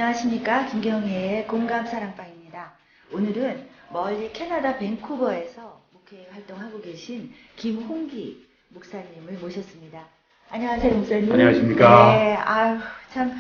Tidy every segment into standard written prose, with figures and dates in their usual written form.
안녕하십니까. 김경희의 공감사랑방입니다. 오늘은 멀리 캐나다 밴쿠버에서 목회 활동하고 계신 김홍기 목사님을 모셨습니다. 안녕하세요, 목사님. 안녕하십니까. 네, 아유, 참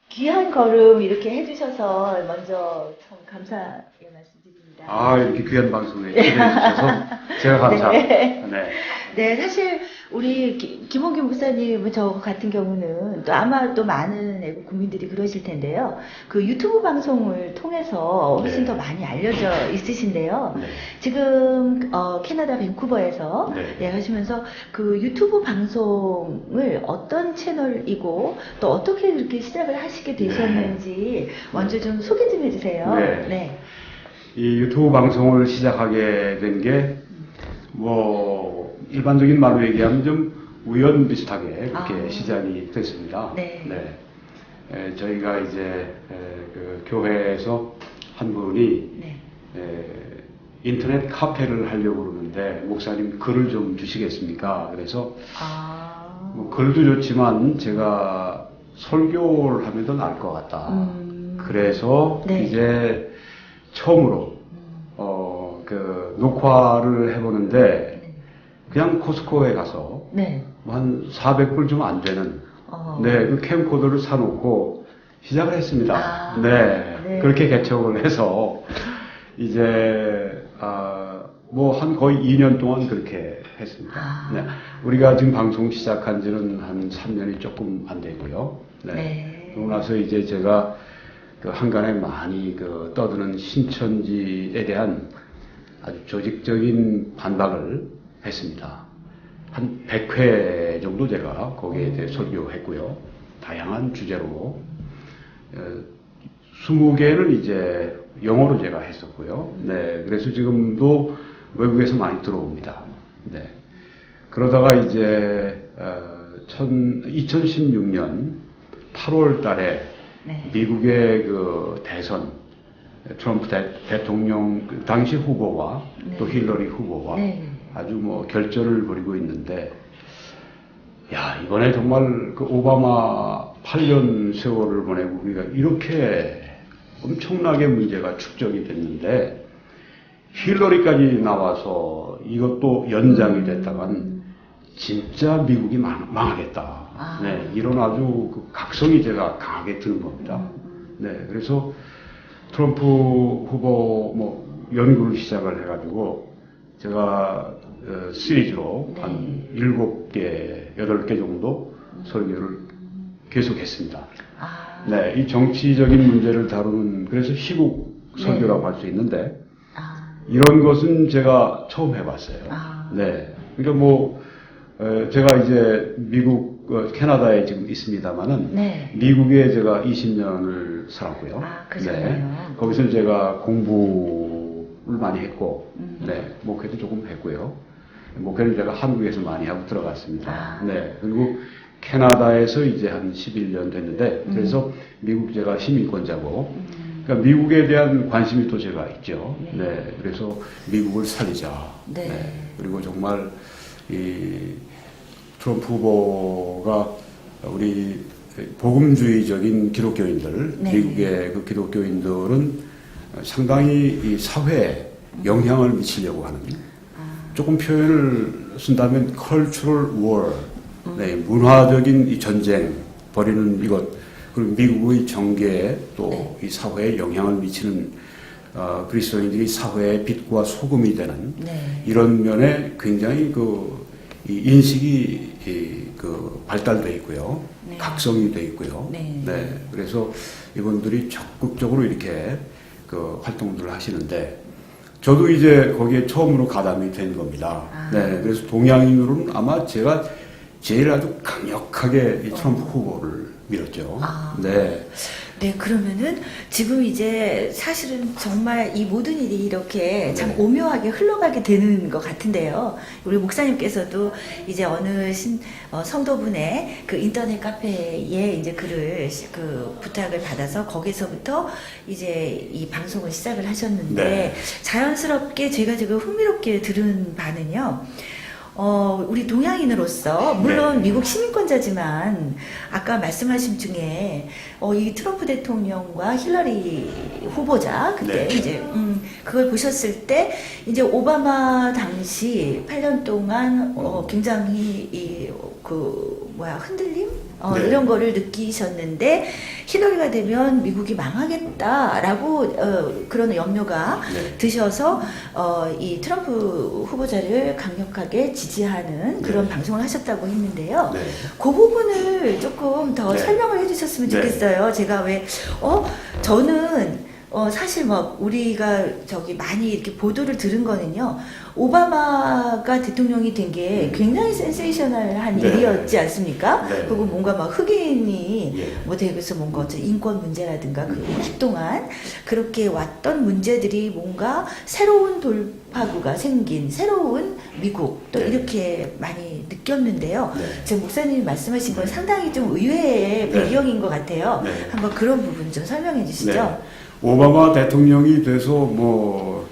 귀한 걸음 이렇게 해주셔서 먼저 참 감사의 말씀드립니다. 이렇게 귀한 방송에 초대해주셔서 제가 감사합니다. 네. 네, 사실 우리 김홍기 목사님 저 같은 경우는 또 아마 또 많은 애국 국민들이 그러실 텐데요. 그 유튜브 방송을 통해서 훨씬 네. 더 많이 알려져 있으신데요. 네. 지금 캐나다 밴쿠버에서 네. 하시면서 그 유튜브 방송을 어떤 채널이고 또 어떻게 그렇게 시작을 하시게 되셨는지 먼저 좀 소개 좀 해주세요. 네. 이 유튜브 방송을 시작하게 된 게 일반적인 말로 얘기하면 좀 우연 비슷하게 그렇게 시작이 됐습니다. 네. 저희가 이제 그 교회에서 한 분이 인터넷 카페를 하려고 그러는데 목사님 글을 좀 주시겠습니까? 그래서 글도 좋지만 제가 설교를 하면 더 나을 것 같다. 그래서 이제 처음으로 녹화를 해보는데 그냥 코스코에 가서 한 400불 좀 안 되는 그 캠코더를 사놓고 시작을 했습니다. 그렇게 개척을 해서 이제 한 거의 2년 동안 그렇게 했습니다. 우리가 지금 방송 시작한 지는 한 3년이 조금 안 되고요. 그러고 나서 이제 제가 그 한간에 많이 떠드는 신천지에 대한 아주 조직적인 반박을 했습니다. 한 100회 정도 제가 거기에 대해 설교했고요. 다양한 주제로 20개는 이제 영어로 제가 했었고요. 그래서 지금도 외국에서 많이 들어옵니다. 그러다가 이제 2016년 8월 달에 미국의 그 대선 트럼프 대통령 당시 후보와 또 힐러리 후보와 아주 결전을 벌이고 있는데, 이번에 정말 그 오바마 8년 세월을 보내고 우리가 이렇게 엄청나게 문제가 축적이 됐는데, 힐러리까지 나와서 이것도 연장이 됐다간 진짜 미국이 망하겠다. 이런 아주 그 각성이 제가 강하게 드는 겁니다. 그래서 트럼프 후보 연구를 시작을 해가지고 제가 시리즈로 한 7개, 8개 정도 설교를 계속했습니다. 이 정치적인 문제를 다루는, 그래서 희국 설교라고 할 수 있는데, 이런 것은 제가 처음 해봤어요. 그러니까 제가 이제 미국, 캐나다에 지금 있습니다만은, 미국에 제가 20년을 살았고요. 거기서 제가 공부를 많이 했고, 목회도 조금 했고요. 목회는 제가 한국에서 많이 하고 들어갔습니다. 그리고 캐나다에서 이제 한 11년 됐는데, 그래서 미국 제가 시민권자고, 그러니까 미국에 대한 관심이 또 제가 있죠. 그래서 미국을 살리자. 그리고 정말 이 트럼프 후보가 우리 복음주의적인 기독교인들, 미국의 그 기독교인들은 상당히 이 사회에 영향을 미치려고 하는, 조금 표현을 쓴다면 cultural war, 문화적인 이 전쟁 벌이는 이것, 그리고 미국의 정계에 또 이 사회에 영향을 미치는 그리스도인들이 사회의 빛과 소금이 되는 이런 면에 굉장히 이 인식이 발달되어 있고요. 각성이 되어 있고요. 그래서 이분들이 적극적으로 이렇게 활동들을 하시는데, 저도 이제 거기에 처음으로 가담이 된 겁니다. 그래서 동양인으로는 아마 제가 제일 아주 강력하게 이 트럼프 후보를 밀었죠. 그러면은 지금 이제 사실은 정말 이 모든 일이 이렇게 참 오묘하게 흘러가게 되는 것 같은데요. 우리 목사님께서도 이제 어느 성도분의 그 인터넷 카페에 이제 글을 부탁을 받아서 거기서부터 이제 이 방송을 시작을 하셨는데, 자연스럽게 제가 지금 흥미롭게 들은 바는요. 우리 동양인으로서 물론 미국 시민권자지만 아까 말씀하신 중에 이 트럼프 대통령과 힐러리 후보자 그때 이제 그걸 보셨을 때 이제 오바마 당시 8년 동안 굉장히 흔들림 이런 거를 느끼셨는데 힐러리가 되면 미국이 망하겠다라고 그런 염려가 드셔서 이 트럼프 후보자를 강력하게 지지하는 그런 방송을 하셨다고 했는데요. 그 부분을 조금 더 설명을 해주셨으면 좋겠어요. 제가 저는 사실 우리가 많이 이렇게 보도를 들은 거는요. 오바마가 대통령이 된 게 굉장히 센세이셔널한 일이었지 않습니까? 그리고 뭔가 흑인이 대에서 뭔가 어떤 인권 문제라든가 오랫동안 그렇게 왔던 문제들이 뭔가 새로운 돌파구가 생긴 새로운 미국 또 이렇게 많이 느꼈는데요. 지금 목사님이 말씀하신 건 상당히 좀 의외의 배경인 것 같아요. 한번 그런 부분 좀 설명해 주시죠. 오바마 대통령이 돼서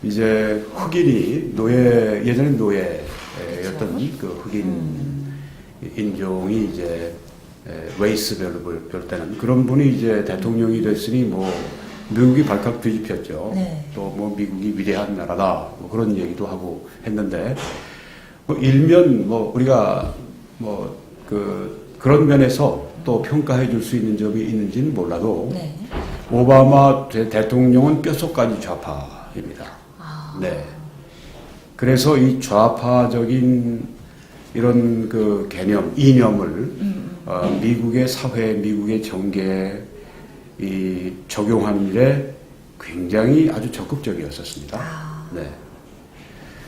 이제 흑인이 예전에 노예였던 그 흑인 인종이 이제 레이스별로 때는 그런 분이 이제 대통령이 됐으니 미국이 발칵 뒤집혔죠. 또 미국이 위대한 나라다 그런 얘기도 하고 했는데 일면 우리가 그런 면에서 또 평가해 줄 수 있는 점이 있는지는 몰라도 오바마 대통령은 뼛속까지 좌파입니다. 그래서 이 좌파적인 이런 그 개념, 이념을 미국의 사회, 미국의 정계에 적용하는 일에 굉장히 아주 적극적이었었습니다.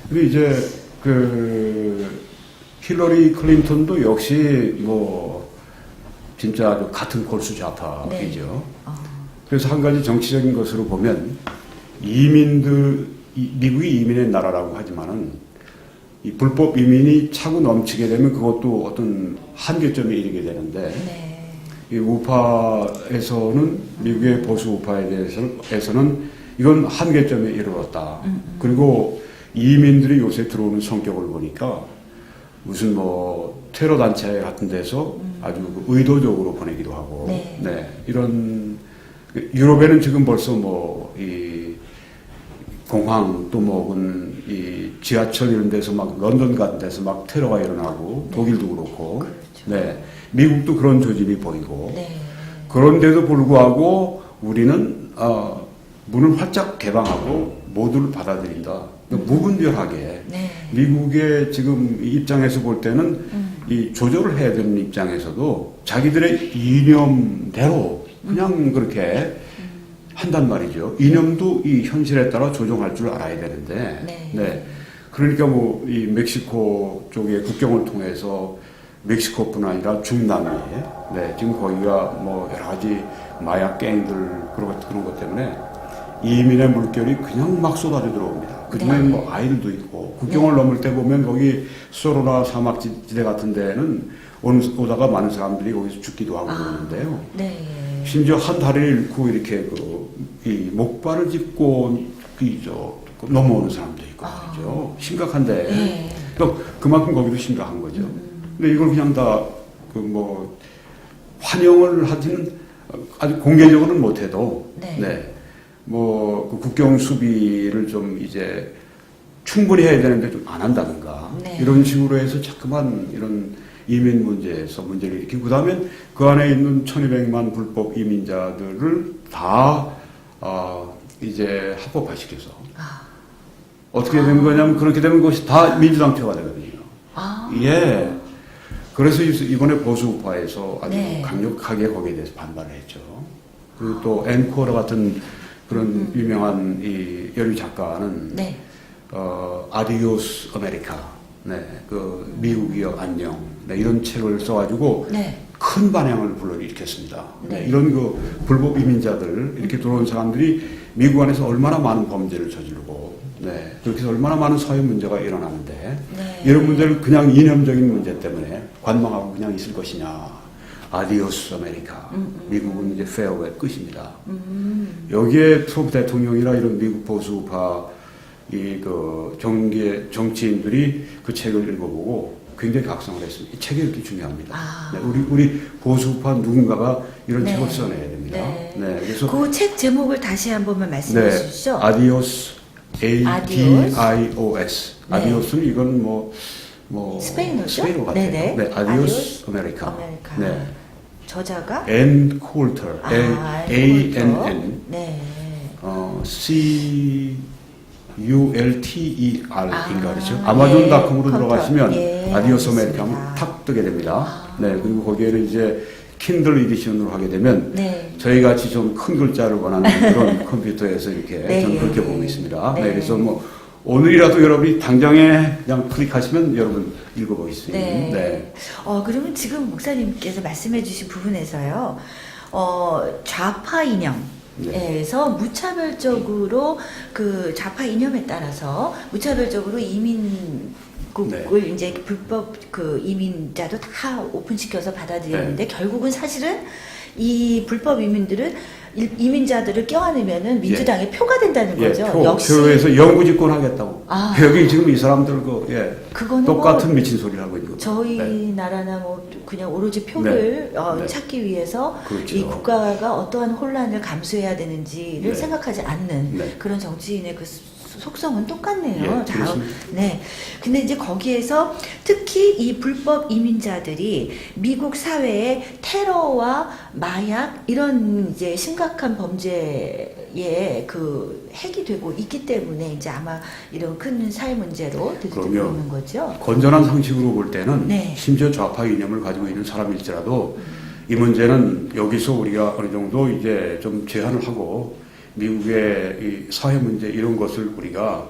그리고 이제 힐러리 클린턴도 역시 진짜 아주 같은 골수 좌파이죠. 그래서 한 가지 정치적인 것으로 보면 미국이 이민의 나라라고 하지만은 이 불법 이민이 차고 넘치게 되면 그것도 어떤 한계점에 이르게 되는데 이 우파에서는 미국의 보수 우파에 대해서는 이건 한계점에 이르렀다. 그리고 이민들이 요새 들어오는 성격을 보니까 무슨 테러 단체 같은 데서 아주 의도적으로 보내기도 하고 이런 유럽에는 지금 벌써 이 공항 또 이 지하철 이런 데서 런던 같은 데서 테러가 일어나고 독일도 그렇고 미국도 그런 조짐이 보이고 그런데도 불구하고 우리는 문을 활짝 개방하고 모두를 받아들인다. 무분별하게 미국의 지금 입장에서 볼 때는 이 조절을 해야 되는 입장에서도 자기들의 이념대로 그냥 그렇게 한단 말이죠. 이념도 이 현실에 따라 조정할 줄 알아야 되는데, 그러니까 이 멕시코 쪽의 국경을 통해서 멕시코뿐 아니라 중남미, 지금 거기가 여러 가지 마약 갱들 그런 것 때문에 이민의 물결이 그냥 막 쏟아져 들어옵니다. 그중에 아이들도 있고 국경을 넘을 때 보면 거기 소로나 사막지대 같은 데는 오다가 많은 사람들이 거기서 죽기도 하고 그러는데요. 심지어 한 다리를 잃고 이렇게 이 목발을 짚고 넘어오는 사람도 있고 말이죠. 심각한데 또 그만큼 거기도 심각한 거죠. 근데 이걸 그냥 다 환영을 하지는 아주 공개적으로는 못해도 그 국경 수비를 좀 이제 충분히 해야 되는데 좀 안 한다든가 이런 식으로 해서 자꾸만 이런 이민 문제에서 문제를 일으키고 그다음에 그 안에 있는 1200만 불법 이민자들을 다 이제 합법화시켜서 어떻게 된 거냐면 그렇게 되면 그것이 다 민주당 표가 되거든요. 그래서 이번에 보수 우파에서 아주 강력하게 거기에 대해서 반발을 했죠. 그리고 또 앵코라 같은 그런 유명한 이 여류 작가는 아디오스 아메리카, 그 미국이여 안녕, 이런 책을 써가지고 큰 반향을 불러일으켰습니다. 이런 그 불법 이민자들 이렇게 들어온 사람들이 미국 안에서 얼마나 많은 범죄를 저지르고, 그렇게 해서 얼마나 많은 사회 문제가 일어나는데 이런 문제를 그냥 이념적인 문제 때문에 관망하고 그냥 있을 것이냐? 아디오스 아메리카. 미국은 이제 페어웨이 끝입니다. 여기에 트럼프 대통령이나 이런 미국 보수파 이 그 정치인들이 그 책을 읽어보고 굉장히 각성을 했습니다. 이 책이 이렇게 중요합니다. 네, 우리 보수파 누군가가 이런 네. 책을 써내야 됩니다. 네. 네, 그래서 그 책 제목을 다시 한 번만 말씀해 주시죠. 아디오스, ADIOS. 네. 아디오스는 이건 뭐 스페인어죠? 스페인어 같아요. 네네. 네, 아디오스 아메리카. 네. 저자가 Ann Coulter, ANN, 네. CULTER인가 그렇죠. 아마존닷컴으로 들어가시면 예, 아디오스 알겠습니다. 아메리카 하면 탁 뜨게 됩니다. 네, 그리고 거기에는 이제 킨들 에디션으로 하게 되면 네. 저희 같이 좀 큰 글자를 원하는 그런 컴퓨터에서 이렇게 네, 저는 예, 그렇게 예. 보고 있습니다. 네. 네, 그래서 뭐 오늘이라도 여러분이 당장에 그냥 클릭하시면 여러분 읽어보실 수 있는. 네. 네. 그러면 지금 목사님께서 말씀해 주신 부분에서요, 좌파 이념에서 무차별적으로 그 좌파 이념에 따라서 무차별적으로 이민국을 네. 이제 불법 그 이민자도 다 오픈시켜서 받아들였는데 결국은 사실은 이 불법 이민자들을 껴안으면은 민주당의 표가 된다는 거죠. 역시 표에서 영구집권 하겠다고. 여기 지금 이 사람들 그거는 똑같은 미친 소리를 하고 있는 거죠. 저희 네. 나라나 뭐 그냥 오로지 표를 네. 찾기 위해서 그렇죠. 이 국가가 어떠한 혼란을 감수해야 되는지를 네. 생각하지 않는 네. 그런 정치인의 그 속성은 똑같네요. 예, 그렇습니다. 네. 근데 이제 거기에서 특히 이 불법 이민자들이 미국 사회의 테러와 마약 이런 이제 심각한 범죄의 그 핵이 되고 있기 때문에 이제 아마 이런 큰 사회 문제로 들고 있는 거죠. 건전한 상식으로 볼 때는 네. 심지어 좌파 이념을 가지고 있는 사람일지라도 이 문제는 여기서 우리가 어느 정도 이제 좀 제한을 하고 미국의 이 사회 문제 이런 것을 우리가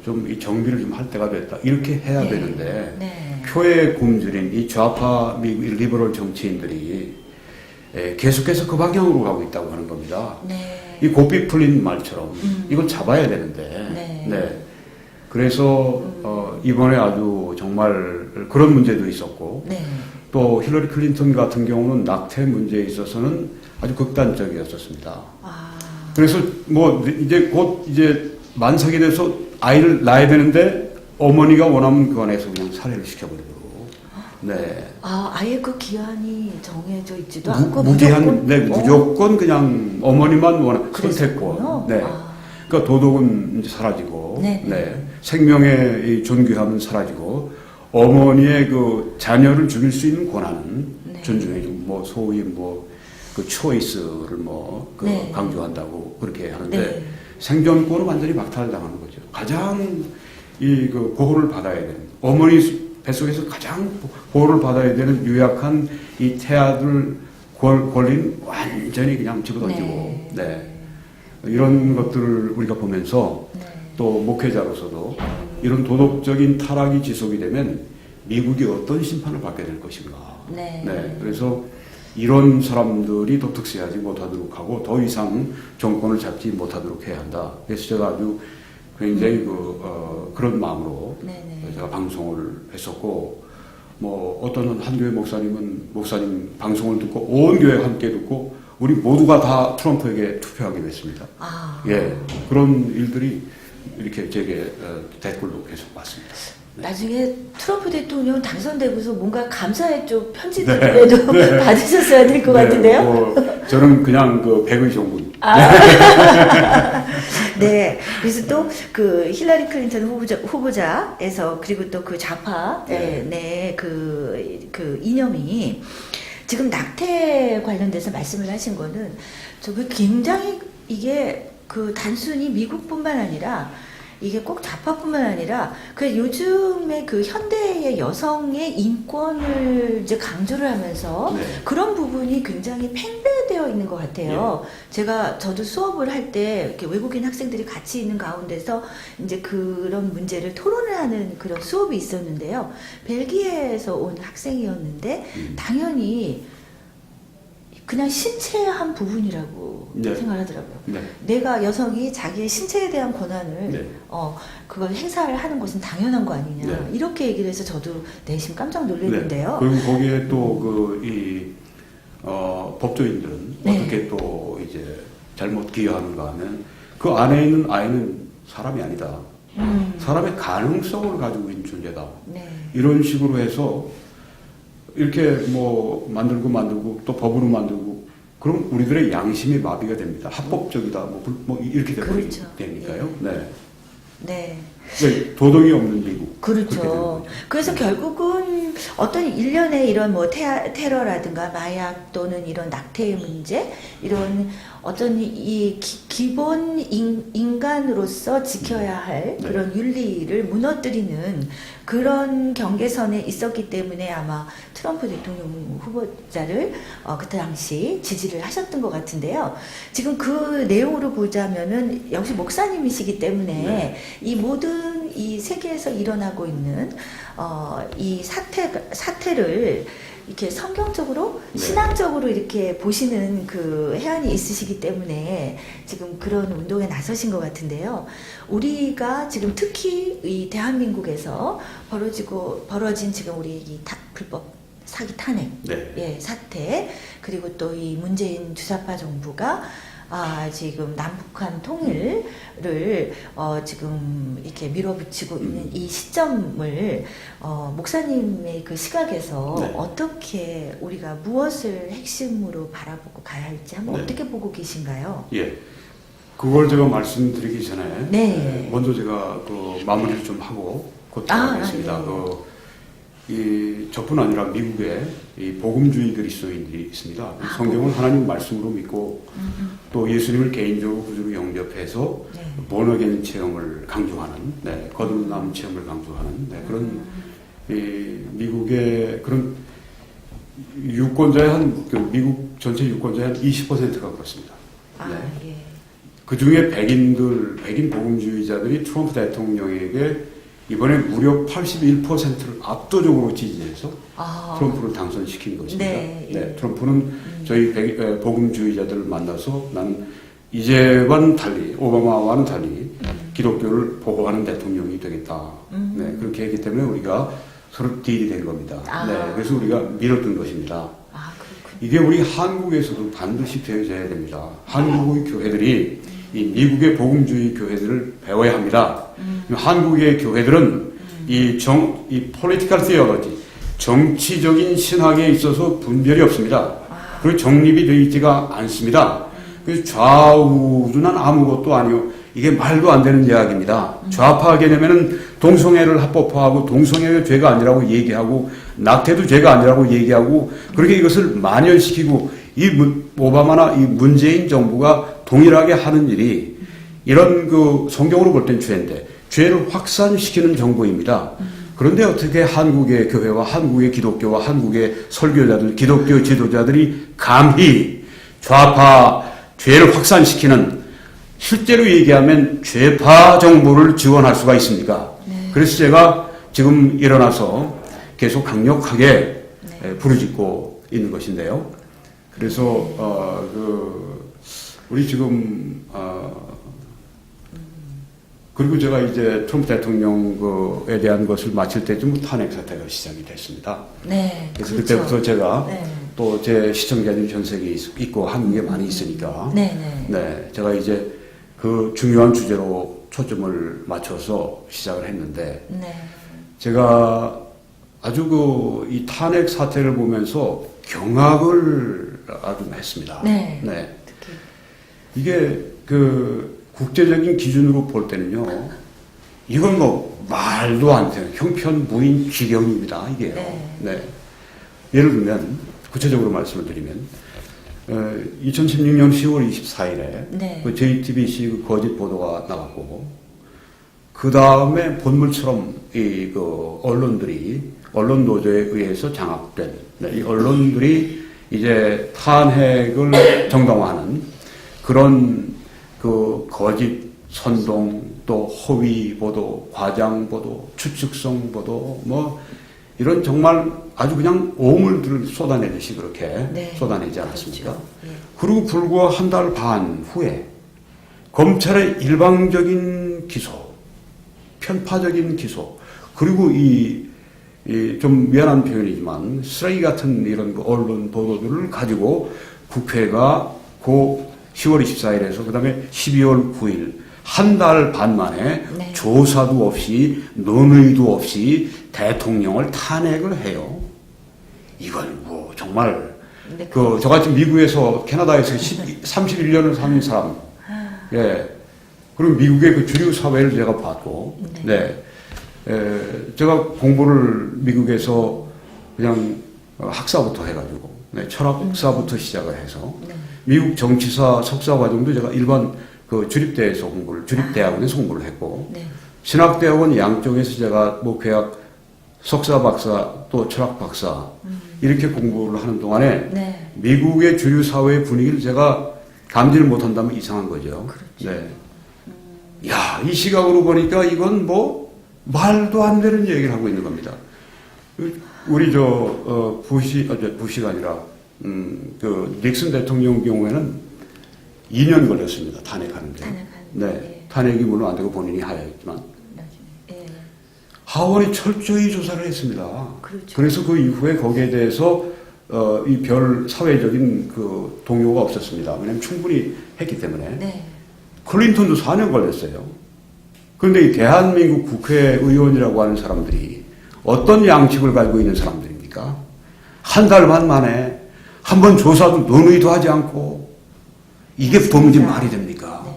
좀 이 정비를 좀 할 때가 됐다. 이렇게 해야 네. 되는데 네. 표의 굶주린 이 좌파 미국 리버럴 정치인들이 계속해서 그 방향으로 가고 있다고 하는 겁니다. 네. 이 고삐 풀린 말처럼 이걸 잡아야 되는데 네. 그래서 이번에 아주 정말 그런 문제도 있었고 네. 또 힐러리 클린턴 같은 경우는 낙태 문제에 있어서는 아주 극단적이었었습니다. 그래서 뭐 이제 곧 이제 만삭이 돼서 아이를 낳아야 되는데 어머니가 원하면 그 안에서 그냥 살해를 시켜버리고. 네. 아예 그 기한이 정해져 있지도 않고 무제한, 무조건 그냥 어머니만 선택권. 네. 그러니까 도덕은 이제 사라지고, 네. 생명의 이 존귀함은 사라지고, 어머니의 그 자녀를 죽일 수 있는 권한은 존중해주고, 뭐 소위 그 초이스를 강조한다고 그렇게 하는데 생존권은 완전히 박탈당하는 거죠. 가장 그 보호를 받아야 되는 어머니 뱃속에서 가장 보호를 받아야 되는 유약한 이 태아들 권리는 완전히 그냥 집어던지고 이런 것들을 우리가 보면서 또 목회자로서도 이런 도덕적인 타락이 지속이 되면 미국이 어떤 심판을 받게 될 것인가. 그래서 이런 사람들이 더 득세하지 못하도록 하고 더 이상 정권을 잡지 못하도록 해야 한다. 그래서 제가 아주 굉장히 그런 마음으로 제가 방송을 했었고, 뭐 어떤 한 교회 목사님 방송을 듣고 온 교회가 함께 듣고 우리 모두가 다 트럼프에게 투표하기로 했습니다. 예, 그런 일들이 이렇게 제게 댓글로 계속 왔습니다. 나중에 트럼프 대통령 당선되고서 뭔가 감사의 쪽 편지들이라도 받으셨어야 될 것 같은데요? 저는 그냥 그 백의 정군. 네. 그래서 또 그 힐러리 클린턴 후보자에서 그리고 또 그 좌파 그 이념이 지금 낙태 관련돼서 말씀을 하신 거는 저게 굉장히 이게 그 단순히 미국뿐만 아니라 이게 꼭 좌파뿐만 아니라 그 요즘에 그 현대의 여성의 인권을 이제 강조를 하면서 그런 부분이 굉장히 팽배되어 있는 것 같아요. 저도 수업을 할 때 외국인 학생들이 같이 있는 가운데서 이제 그런 문제를 토론을 하는 그런 수업이 있었는데요. 벨기에에서 온 학생이었는데 당연히 그냥 신체의 한 부분이라고 생각하더라고요. 내가 여성이 자기의 신체에 대한 권한을 그걸 행사를 하는 것은 당연한 거 아니냐 이렇게 얘기를 해서 저도 내심 깜짝 놀랐는데요. 그리고 거기에 또 법조인들은 어떻게 또 이제 잘못 기여하는가 하면 그 안에 있는 아이는 사람이 아니다. 사람의 가능성을 가지고 있는 존재다. 네. 이런 식으로 해서 이렇게 뭐 만들고 또 법으로 만들고 그럼 우리들의 양심이 마비가 됩니다. 합법적이다. 뭐 이렇게 그렇죠. 되니까요. 네. 네. 네. 도덕이 없는 미국. 그렇죠. 그래서 결국은 어떤 일련의 이런 뭐 테러라든가 마약 또는 이런 낙태의 문제, 이런 어떤 이 기본 인간으로서 지켜야 할 네. 그런 윤리를 무너뜨리는 그런 경계선에 있었기 때문에 아마 트럼프 대통령 후보자를 그때 당시 지지를 하셨던 것 같은데요. 지금 그 내용으로 보자면은 역시 목사님이시기 때문에 네. 이 모든 이 세계에서 일어나고 있는 이 사태를 이렇게 성경적으로 네. 신앙적으로 이렇게 보시는 그 해안이 있으시기 때문에 지금 그런 운동에 나서신 것 같은데요. 우리가 지금 특히 이 대한민국에서 벌어진 지금 우리 이 불법 사기 탄핵 네. 예, 사태, 그리고 또 이 문재인 주사파 정부가 지금 남북한 통일을 지금 이렇게 밀어붙이고 있는 이 시점을 목사님의 그 시각에서 네. 어떻게 우리가 무엇을 핵심으로 바라보고 가야 할지 한번 네. 어떻게 보고 계신가요? 예. 그걸 제가 말씀드리기 전에 네. 먼저 제가 그 마무리를 좀 하고 곧 들어가겠습니다. 저뿐 아니라 미국에 이 복음주의 그리스도인들이 있습니다. 성경을 하나님 말씀으로 믿고 또 예수님을 개인적으로 구주로 영접해서 네. 본어게인 체험을 강조하는, 거듭남 체험을 강조하는 그런 미국의 그런 유권자의 미국 전체 유권자의 한 20%가 그렇습니다. 예. 그 중에 백인 복음주의자들이 트럼프 대통령에게 이번에 무려 81%를 압도적으로 지지해서 트럼프를 당선시킨 것입니다. 네. 트럼프는 저희 복음주의자들을 만나서 나는 이제와는 달리, 오바마와는 달리 기독교를 보호하는 대통령이 되겠다. 그렇게 했기 때문에 우리가 서로 딜이 된 겁니다. 그래서 우리가 밀어둔 것입니다. 이게 우리 한국에서도 반드시 되어져야 됩니다. 한국의 교회들이 이 미국의 복음주의 교회들을 배워야 합니다. 한국의 교회들은 이 political theology, 정치적인 신학에 있어서 분별이 없습니다. 그리고 정립이 되어 있지가 않습니다. 그래서 좌우는 아무것도 아니요. 이게 말도 안 되는 이야기입니다. 좌파 개념에는 동성애를 합법화하고 동성애가 죄가 아니라고 얘기하고 낙태도 죄가 아니라고 얘기하고 그렇게 이것을 만연시키고 이 오바마나 이 문재인 정부가 동일하게 하는 일이 이런 그 성경으로 볼 땐 죄인데 죄를 확산시키는 정부입니다. 그런데 어떻게 한국의 교회와 한국의 기독교와 한국의 설교자들, 기독교 지도자들이 감히 좌파 죄를 확산시키는 실제로 얘기하면 죄파 정부를 지원할 수가 있습니까? 그래서 제가 지금 일어나서 계속 강력하게 부르짖고 있는 것인데요. 그래서 우리 지금 그리고 제가 이제 트럼프 대통령에 대한 것을 마칠 때쯤 탄핵 사태가 시작이 됐습니다. 그래서 그렇죠. 그때부터 제가 또 제 시청자들이 전 세계에 있고 한국에 많이 있으니까 제가 이제 그 중요한 주제로 초점을 맞춰서 시작을 했는데 제가 아주 이 탄핵 사태를 보면서 경악을 아주 했습니다. 이게 국제적인 기준으로 볼 때는요, 이건 뭐 말도 안 되는 형편무인 지경입니다. 이게요. 예를 들면 구체적으로 말씀을 드리면 2016년 10월 24일에 그 JTBC 그 거짓 보도가 나왔고 그 다음에 본물처럼 이 언론 노조에 의해서 장악된 이 언론들이 이제 탄핵을 정당화하는 그런 그 거짓 선동 또 허위 보도, 과장 보도, 추측성 보도 뭐 이런 정말 아주 그냥 오물들을 쏟아내듯이 그렇게 쏟아내지 않았습니까? 그리고 불과 한 달 반 후에 검찰의 일방적인 기소, 편파적인 기소, 그리고 좀 미안한 표현이지만 쓰레기 같은 이런 언론 보도들을 가지고 국회가 그 10월 24일에서 그 다음에 12월 9일 한 달 반 만에 네. 조사도 없이 논의도 없이 대통령을 탄핵을 해요. 이건 뭐 정말 네, 저같이 미국에서 캐나다에서 31년을 사는 사람, 예. 그리고 미국의 그 주류 사회를 제가 봤고, 네. 제가 공부를 미국에서 그냥 학사부터 해가지고, 네, 철학사부터 시작을 해서, 미국 정치사 석사 과정도 제가 일반 그 주립대에서 주립대학원에서 공부를 했고, 네. 신학대학원 양쪽에서 제가 뭐 개학 석사 박사 또 철학 박사 이렇게 공부를 하는 동안에 네. 미국의 주류 사회의 분위기를 제가 감지를 못한다면 이상한 거죠. 그렇죠. 네. 야, 이 시각으로 보니까 이건 뭐 말도 안 되는 얘기를 하고 있는 겁니다. 우리 부시가 아니라 그 닉슨 대통령 경우에는 2년 걸렸습니다. 탄핵하는데. 네. 탄핵이 물론 안 되고 본인이 하야했지만. 예. 하원이 철저히 조사를 했습니다. 그렇죠. 그래서 그 이후에 거기에 대해서 이 별 사회적인 그 동요가 없었습니다. 왜냐하면 충분히 했기 때문에. 네. 클린턴도 4년 걸렸어요. 그런데 이 대한민국 국회의원이라고 하는 사람들이 어떤 양식을 가지고 있는 사람들입니까? 한 달 반 만에 한 번 조사도 논의도 하지 않고 이게 범죄 말이 됩니까? 네.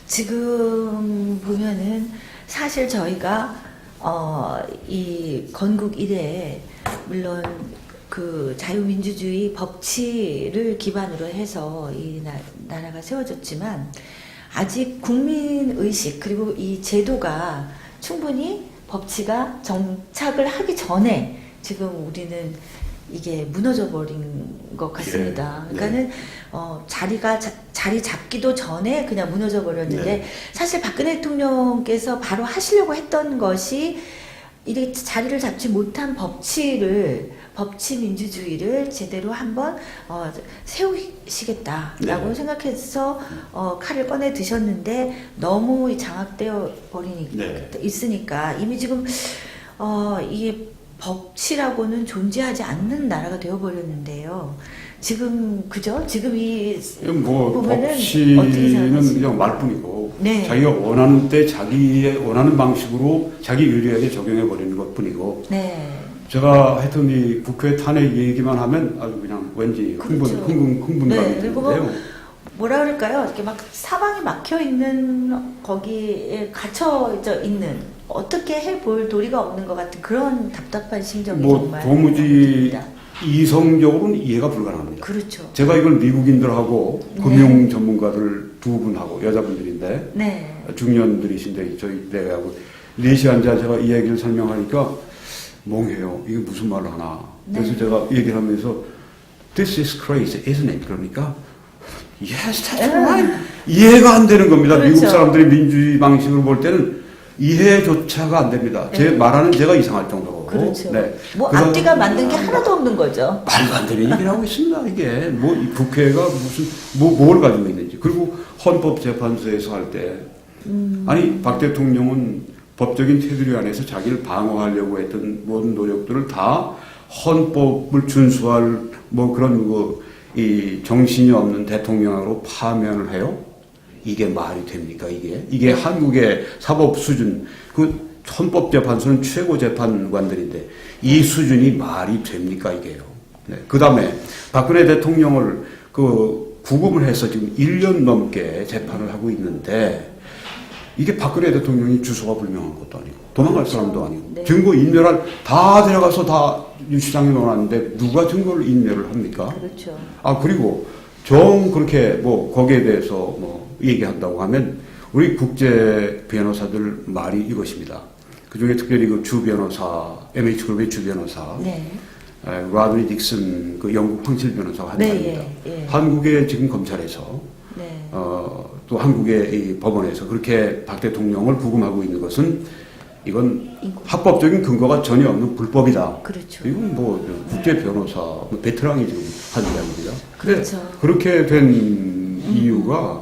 지금 보면은 사실 저희가 이 건국 이래에 물론 그 자유민주주의 법치를 기반으로 해서 이 나라가 세워졌지만 아직 국민의식 그리고 이 제도가 충분히 법치가 정착을 하기 전에 지금 우리는 이게 무너져 버린 것 같습니다. 예, 그러니까는 자리 잡기도 전에 그냥 무너져 버렸는데 네. 사실 박근혜 대통령께서 바로 하시려고 했던 것이 이렇게 자리를 잡지 못한 법치 민주주의를 제대로 한번 세우시겠다라고 네. 생각해서 칼을 꺼내 드셨는데 너무 장악되어 버리니 네. 있으니까 이미 지금 이게 법치라고는 존재하지 않는 나라가 되어 버렸는데요. 지금 그죠? 지금 이 뭐 보면은 어떻게 법치는 생각하세요? 그냥 말뿐이고 네. 자기가 원하는 때 자기의 원하는 방식으로 자기 유리하게 적용해 버리는 것뿐이고 네. 제가 하여튼 이 국회 탄핵 얘기만 하면 아주 그냥 왠지 그렇죠. 흥분감이 네, 그리고 드는데요. 뭐라 그럴까요? 이렇게 막 사방이 막혀 있는 거기에 갇혀져 있는 어떻게 해볼 도리가 없는 것 같은 그런 답답한 심정이 뭐 정말 도무지 듭니다. 이성적으로는 이해가 불가능합니다. 그렇죠. 제가 이걸 미국인들하고 네. 금융 전문가들 두 분하고 여자분들인데 네. 중년들이신데 저희 대회하고 4시간 앉아 제가 이 얘기를 설명하니까 멍해요. 이게 무슨 말을 하나. 그래서 네. 제가 얘기를 하면서 This is crazy, isn't it? 그러니까 Yes, that's right. 이해가 안 되는 겁니다. 그렇죠. 미국 사람들이 민주주의 방식으로 볼 때는 이해조차가 안 됩니다. 제 말하는 제가 이상할 정도로. 그렇죠. 네. 뭐 그래서 앞뒤가 만든 게 하나도 없는 거죠. 말도 안 되는 얘기를 하고 있습니다. 이게 뭐 이 국회가 무슨 뭘 가지고 있는지. 그리고 헌법재판소에서 할 때 아니 박 대통령은 법적인 테두리 안에서 자기를 방어하려고 했던 모든 노력들을 다 헌법을 준수할 뭐 그런 이 정신이 없는 대통령으로 파면을 해요. 이게 말이 됩니까? 이게 한국의 사법 수준 그 헌법재판소는 최고 재판관들인데 이 수준이 말이 됩니까? 이게요. 네. 그 다음에 박근혜 대통령을 구금을 해서 지금 1년 넘게 재판을 하고 있는데 이게 박근혜 대통령이 주소가 불명한 것도 아니고 도망갈 그렇죠. 사람도 아니고 네. 증거 인멸할 다 데려가서 다 유치장에 넣어놨는데 누가 증거를 인멸을 합니까? 그렇죠. 그리고 그렇게 뭐 거기에 대해서 뭐 얘기한다고 하면 우리 국제 변호사들 말이 이것입니다. 그 중에 특별히 그 주 변호사, MH그룹의 주 변호사, 네. 라드리 딕슨 그 영국 황실 변호사가 한 네, 말입니다. 예. 한국의 지금 검찰에서 네. 또 한국의 이 법원에서 그렇게 박 대통령을 구금하고 있는 것은 이건 합법적인 근거가 전혀 없는 불법이다. 그렇죠. 이건 뭐 국제 변호사 베테랑이 지금 한 이야기입니다. 그렇죠. 그렇게 된 이유가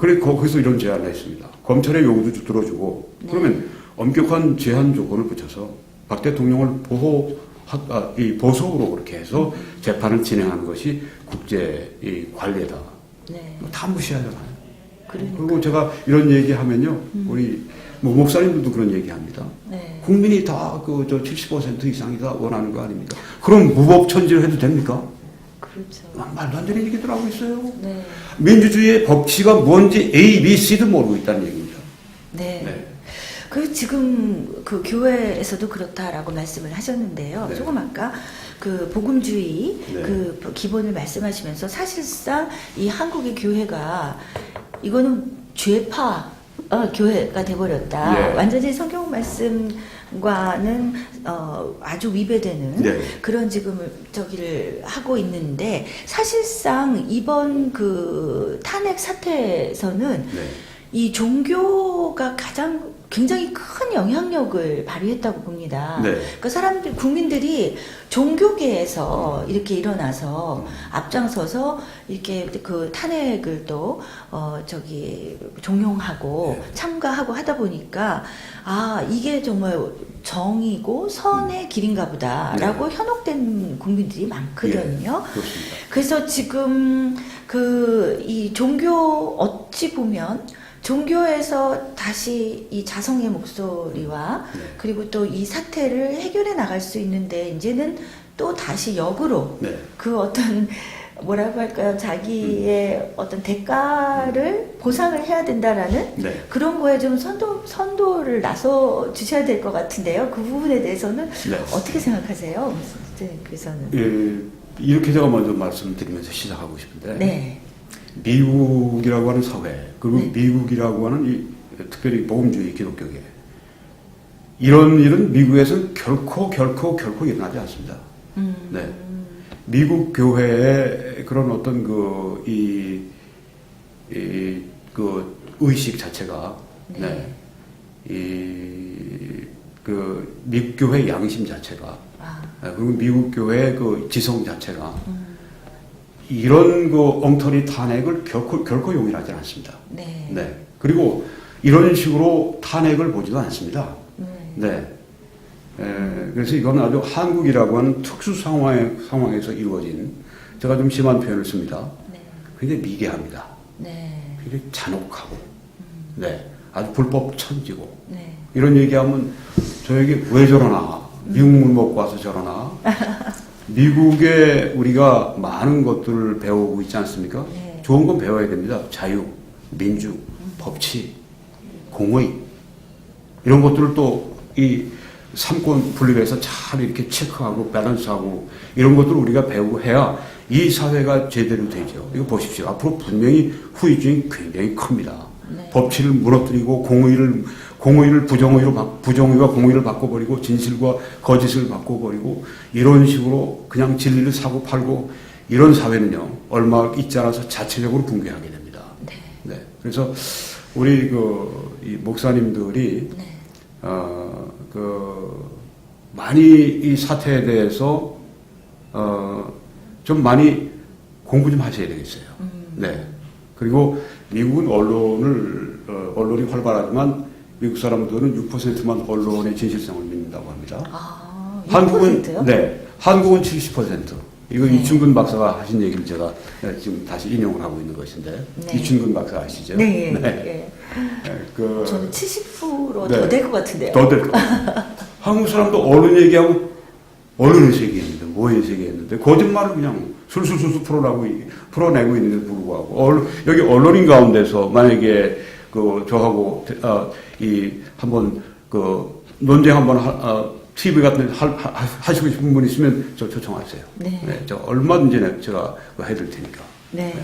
그래 거기서 이런 제안을 했습니다. 검찰의 요구도 들어주고 네. 그러면 엄격한 제한 조건을 붙여서 박 대통령을 보석으로 그렇게 해서 재판을 진행하는 것이 국제 이 관례다. 네. 다 무시하잖아요. 그리고 제가 이런 얘기하면요, 우리 뭐 목사님들도 그런 얘기합니다. 네. 국민이 다 그 저 70% 이상이 다 원하는 거 아닙니까? 그럼 무법천지를 해도 됩니까? 그렇죠. 말도 안 되는 얘기들 하고 있어요. 네. 민주주의의 법치가 뭔지 A, B, C도 모르고 있다는 얘기입니다. 네. 네. 그 지금 그 교회에서도 그렇다라고 말씀을 하셨는데요. 네. 조금 아까 그 복음주의 네. 그 기본을 말씀하시면서 사실상 이 한국의 교회가 이거는 죄파 교회가 돼버렸다. 네. 완전히 성경 말씀과는 아주 위배되는 네. 그런 지금 저기를 하고 있는데 사실상 이번 그 탄핵 사태에서는 네. 이 종교가 가장 굉장히 큰 영향력을 발휘했다고 봅니다. 네. 그러니까 사람들, 국민들이 종교계에서 이렇게 일어나서 앞장서서 이렇게 그 탄핵을 또, 종용하고 네. 참가하고 하다 보니까, 아, 이게 정말 정의고 선의 길인가 보다라고 네. 현혹된 국민들이 많거든요. 그렇습니다. 그래서 지금 이 종교 어찌 보면 종교에서 다시 이 자성의 목소리와 네. 그리고 또 이 사태를 해결해 나갈 수 있는데 이제는 또 다시 역으로 네. 그 어떤 뭐라고 할까요? 자기의 어떤 대가를 보상을 해야 된다라는 네. 그런 거에 좀 선도를 나서 주셔야 될 것 같은데요. 그 부분에 대해서는 네. 어떻게 생각하세요? 선생님께서는. 예, 이렇게 제가 먼저 말씀드리면서 시작하고 싶은데, 네. 미국이라고 하는 사회, 그리고 네. 미국이라고 하는 이 특별히 복음주의 기독교계, 이런 일은 미국에서 결코 일어나지 않습니다. 네. 미국 교회의 그런 어떤 그 의식 자체가, 네. 미국 교회 양심 자체가, 그리고 미국 교회의 그 지성 자체가, 이런 그 엉터리 탄핵을 결코 용인하지 않습니다. 네. 네. 그리고 이런 식으로 탄핵을 보지도 않습니다. 네. 그래서 이건 아주 한국이라고 하는 특수 상황에서 이루어진, 제가 좀 심한 표현을 씁니다. 네. 굉장히 미개합니다. 네. 굉장히 잔혹하고, 네. 아주 불법 천지고, 네. 이런 얘기하면 저에게 왜 저러나, 미국물 먹고 와서 저러나, 미국에 우리가 많은 것들을 배우고 있지 않습니까? 네. 좋은 건 배워야 됩니다. 자유, 민주, 법치, 공의, 이런 것들을 또 이 삼권 분립해서 잘 이렇게 체크하고 밸런스하고 이런 것들을 우리가 배우고 해야 이 사회가 제대로 되죠. 이거 보십시오. 앞으로 분명히 후유증이 굉장히 큽니다. 네. 법치를 무너뜨리고 공의를 부정의와 공의를 바꿔버리고 진실과 거짓을 바꿔버리고 이런 식으로 그냥 진리를 사고 팔고 이런 사회는요 얼마 있지 않아서 자체적으로 붕괴하게 됩니다. 네. 네. 그래서 우리 이 목사님들이 네. 많이 이 사태에 대해서 좀 많이 공부 좀 하셔야 되겠어요. 네. 그리고 미국은 언론이 활발하지만 미국 사람들은 6%만 언론의 진실성을 믿는다고 합니다. 아, 6%요? 한국은 네, 한국은 70%. 이거 네. 이춘근 박사가 하신 얘기를 제가 지금 다시 인용을 하고 있는 것인데 네. 이춘근 박사 아시죠? 네. 네. 네. 저는 70% 네. 더 될 것 같은데요. 더 될 것 같아요. 한국 사람도 언론 얘기하고 언론에서 얘기했는데 뭐에서 얘기했는데 거짓말을 그냥 술술술 풀어내고 있는데 불구하고 여기 언론인 가운데서 만약에 저하고 한번 논쟁 한번 TV 같은 데 하시고 싶은 분 있으면 저 초청하세요. 네. 네, 저 얼마든지 제가 해드릴 테니까. 네.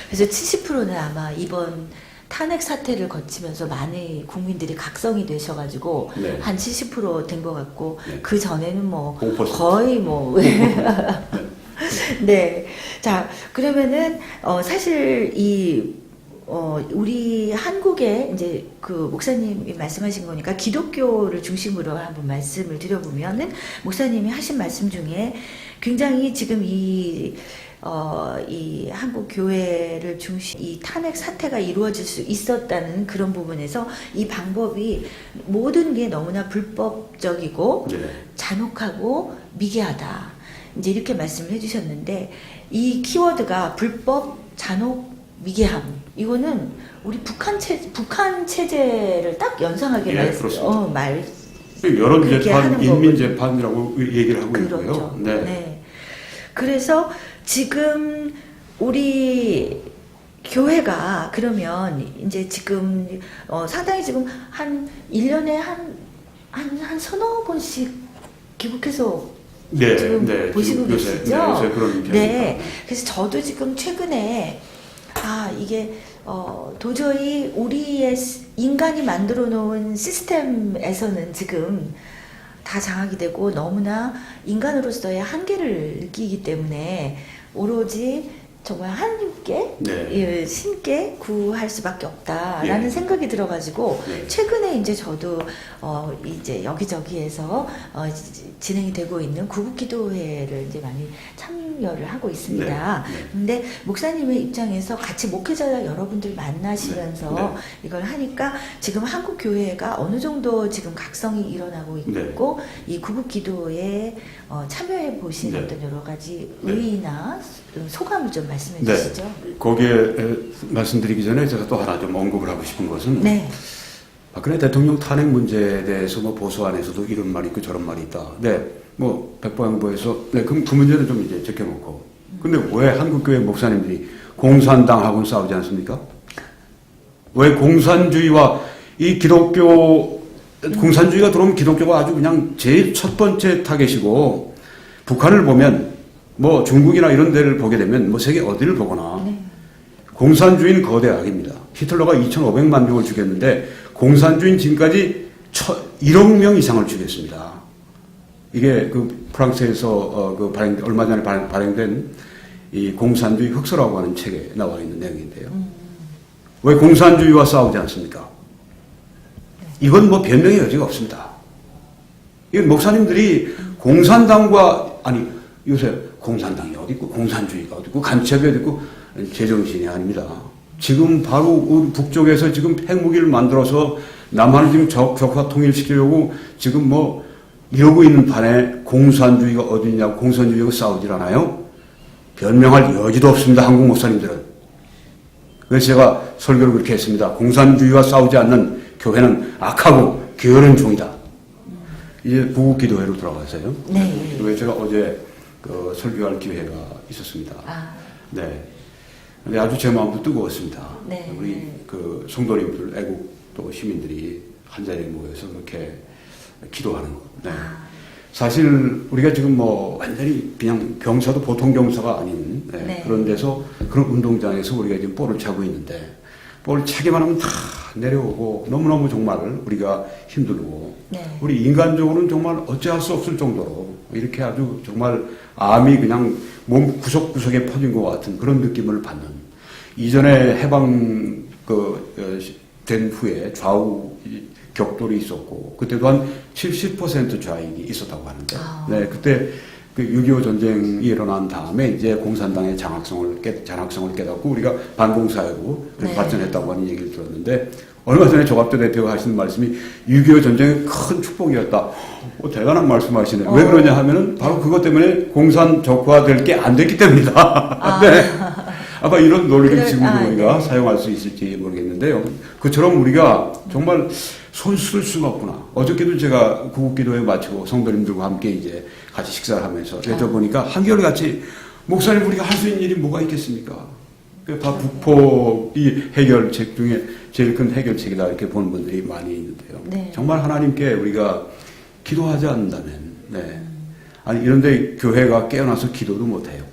그래서 70%는 아마 이번 탄핵 사태를 거치면서 많은 국민들이 각성이 되셔가지고 네. 한 70% 된 것 같고 네. 그 전에는 뭐 5%. 거의 뭐 네. 자 그러면은 사실 우리 한국에 이제 그 목사님이 말씀하신 거니까 기독교를 중심으로 한번 말씀을 드려보면은 목사님이 하신 말씀 중에 굉장히 지금 이 한국 교회를 이 탄핵 사태가 이루어질 수 있었다는 그런 부분에서 이 방법이 모든 게 너무나 불법적이고 네. 잔혹하고 미개하다. 이제 이렇게 말씀을 해주셨는데 이 키워드가 불법, 잔혹, 위계함. 이거는 우리 북한 체제를 딱 연상하게 여론재판, 인민재판이라고 얘기를 하고 그렇죠. 있고요. 네. 네. 그래서 지금 우리 교회가 그러면 이제 지금 상당히 지금 한 1년에 한 서너 번씩 귀국해서 지금 보시고 계시죠? 네. 그래서 저도 지금 최근에 이게 도저히 우리의 인간이 만들어 놓은 시스템에서는 지금 다 장악이 되고 너무나 인간으로서의 한계를 느끼기 때문에 오로지 정말 하나님께 신께 구할 수밖에 없다라는 생각이 들어가지고 최근에 이제 저도 이제 여기저기에서 진행이 되고 있는 구국기도회를 이제 많이 참여를 하고 있습니다. 근데 목사님의 입장에서 같이 목회자 여러분들 만나시면서 이걸 하니까 지금 한국 교회가 어느 정도 지금 각성이 일어나고 있고 이 구국기도에 참여해 보신 어떤 여러 가지 의의나 소감을 좀 말씀해 주시죠. 거기에 말씀드리기 전에 제가 또 하나 좀 언급을 하고 싶은 것은 박근혜 대통령 탄핵 문제에 대해서 뭐 보수안에서도 이런 말이 있고 저런 말이 있다. 뭐 백보양보에서 그 문제는 좀 이제 제껴놓고. 근데 왜 한국교회 목사님들이 공산당하고는 싸우지 않습니까? 왜 공산주의와 이 공산주의가 들어오면 기독교가 아주 그냥 제일 첫 번째 타겟이고, 북한을 보면 뭐 중국이나 이런 데를 보게 되면 뭐 세계 어디를 보거나 공산주의는 거대 악입니다. 히틀러가 2,500만 명을 죽였는데 공산주의는 지금까지 1억 명 이상을 죽였습니다. 이게 그 프랑스에서 얼마 전에 발행된 이 공산주의 흑서라고 하는 책에 나와 있는 내용인데요. 왜 공산주의와 싸우지 않습니까? 이건 뭐 변명의 여지가 없습니다. 이건 목사님들이 공산당과 요새 공산당이 어디 있고 공산주의가 어디 있고 간첩이 어디 있고 제정신이 아닙니다. 지금 바로 우리 북쪽에서 지금 핵무기를 만들어서 남한을 지금 적화 통일시키려고 지금 뭐 이러고 있는 판에 공산주의가 어디 있냐고 공산주의하고 싸우질 않아요? 변명할 여지도 없습니다. 한국 목사님들은. 그래서 제가 설교를 그렇게 했습니다. 공산주의와 싸우지 않는 교회는 악하고 게으른 종이다. 이제 구국기도회로 돌아가서요. 기도회 제가 어제 설교할 기회가 있었습니다. 근데 아주 제 마음도 뜨거웠습니다. 우리 성도님들, 애국 또 시민들이 한 자리에 모여서 그렇게 기도하는 것. 사실 우리가 지금 뭐 완전히 그냥 경사도 보통 경사가 아닌 그런 데서 그런 운동장에서 우리가 지금 볼을 차고 있는데 볼을 차기만 하면 다 내려오고 너무너무 정말 우리가 힘들고 우리 인간적으로는 정말 어찌할 수 없을 정도로 이렇게 아주 정말 암이 그냥 몸 구석구석에 퍼진 것 같은 그런 느낌을 받는, 이전에 해방 된 후에 좌우 격돌이 있었고 그때도 한 70% 좌익이 있었다고 하는데 그때 그 6.25 전쟁이 일어난 다음에 이제 공산당의 장악성을 깨닫고 우리가 반공사회로 발전했다고 하는 얘기를 들었는데, 얼마 전에 조갑도 대표가 하시는 말씀이 6.25 전쟁의 큰 축복이었다. 대단한 말씀하시네요. 왜 그러냐 하면은 바로 그것 때문에 공산 적화될 게 안 됐기 때문이다. 아마 이런 논리를 지금도 우리가 사용할 수 있을지 모르겠는데요. 그처럼 우리가 정말 손 쓸 수가 없구나. 어저께도 제가 구국기도회 마치고 성도님들과 함께 이제 같이 식사를 하면서 여쭤보니까 한결같이 목사님 우리가 할 수 있는 일이 뭐가 있겠습니까? 다 북폭이 해결책 중에 제일 큰 해결책이다 이렇게 보는 분들이 많이 있는데요. 정말 하나님께 우리가 기도하지 않는다면, 이런데 교회가 깨어나서 기도도 못해요.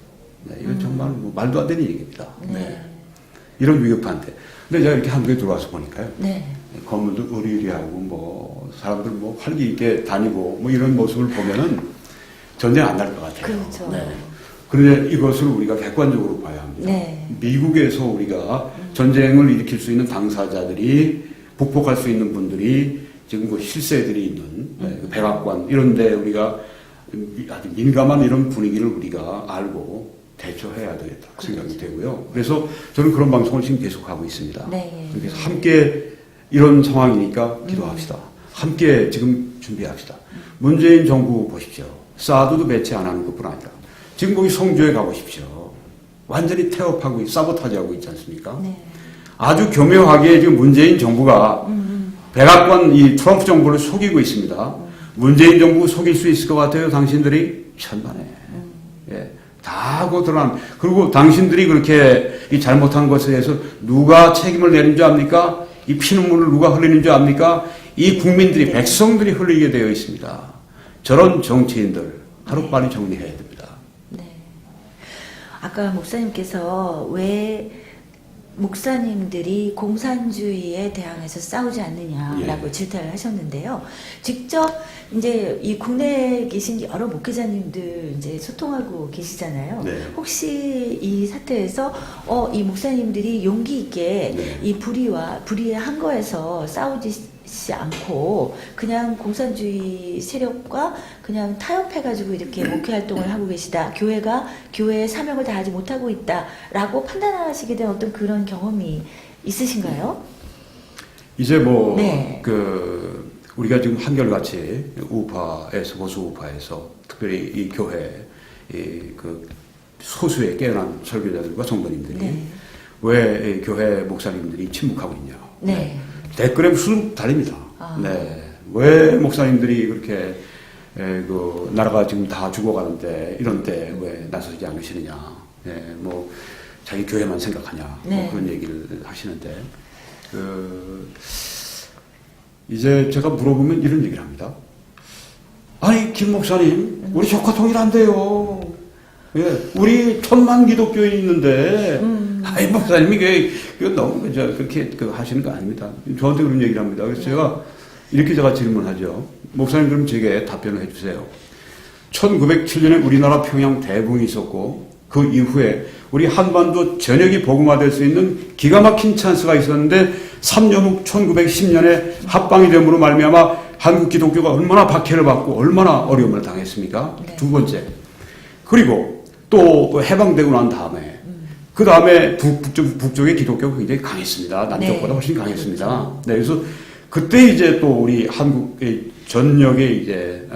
이건 정말 뭐 말도 안 되는 얘기입니다. 이런 위급한 데. 근데 제가 이렇게 한국에 들어와서 보니까요. 건물도 으리으리하고 뭐 사람들 뭐 활기 있게 다니고 뭐 이런 모습을 보면은 전쟁 안 날 것 같아요. 그런데 이것을 우리가 객관적으로 봐야 합니다. 미국에서 우리가 전쟁을 일으킬 수 있는 당사자들이 북복할 수 있는 분들이 지금 그 실세들이 있는 백악관 이런 데 우리가 아주 민감한 이런 분위기를 우리가 알고 대처해야 되겠다 생각이 되고요. 그래서 저는 그런 방송을 지금 계속하고 있습니다. 그래서 함께 이런 상황이니까 기도합시다. 함께 지금 준비합시다. 문재인 정부 보십시오. 사드도 배치 안 하는 것뿐 아니라 지금 거기 성주에 가보십시오. 완전히 태업하고 사보타지하고 있지 않습니까? 네. 아주 교묘하게 지금 문재인 정부가 백악관 이 트럼프 정부를 속이고 있습니다. 문재인 정부 속일 수 있을 것 같아요, 당신들이? 천만에. 예. 다 드러난. 그리고 당신들이 그렇게 이 잘못한 것에 대해서 누가 책임을 내는 줄 압니까? 이 피눈물을 누가 흘리는 줄 압니까? 이 국민들이, 네. 백성들이 흘리게 되어 있습니다. 저런 정치인들 하루빨리 정리해야 됩니다. 네. 아까 목사님께서 왜 목사님들이 공산주의에 대항해서 싸우지 않느냐라고, 예. 질타를 하셨는데요. 직접 이제 이 국내에 계신 여러 목회자님들 이제 소통하고 계시잖아요. 네. 혹시 이 사태에서 이 목사님들이 용기 있게, 네. 이 불의의 항거에서 싸우지 않고 그냥 공산주의 세력과 그냥 타협해가지고 이렇게 목회 활동을 하고 계시다. 교회의 사명을 다하지 못하고 있다라고 판단하시게 된 어떤 그런 경험이 있으신가요? 이제 뭐, 네. 우리가 지금 한결같이 우파에서, 보수 우파에서 특별히 이 교회, 소수의 깨어난 설교자들과 성도님들이, 네. 왜 교회 목사님들이 침묵하고 있냐. 네. 네. 댓글에 무슨 달립니다. 네. 왜 목사님들이 그렇게, 나라가 지금 다 죽어가는데, 이런 때 왜 나서지 않으시느냐. 네. 뭐, 자기 교회만 생각하냐. 네. 뭐 그런 얘기를 하시는데, 이제 제가 물어보면 이런 얘기를 합니다. 아니, 김 목사님, 우리 조카 통일 안 돼요. 예, 우리 1000만 기독교인이 있는데, 아이, 목사님이 그게 너무, 그렇게 하시는 거 아닙니다. 저한테 그런 얘기를 합니다. 그래서 제가 질문하죠. 목사님, 그럼 제게 답변을 해주세요. 1907년에 우리나라 평양 대붕이 있었고, 그 이후에 우리 한반도 전역이 복음화될 수 있는 기가 막힌 찬스가 있었는데, 3년 후 1910년에 합방이 됨으로 말미암아 한국 기독교가 얼마나 박해를 받고 얼마나 어려움을 당했습니까? 네. 두 번째. 그리고 또 해방되고 난 다음에 그 다음에 북쪽의 기독교가 굉장히 강했습니다. 남쪽보다, 네. 훨씬 강했습니다. 그렇죠. 네, 그래서 그때 이제 또 우리 한국의 전역에 이제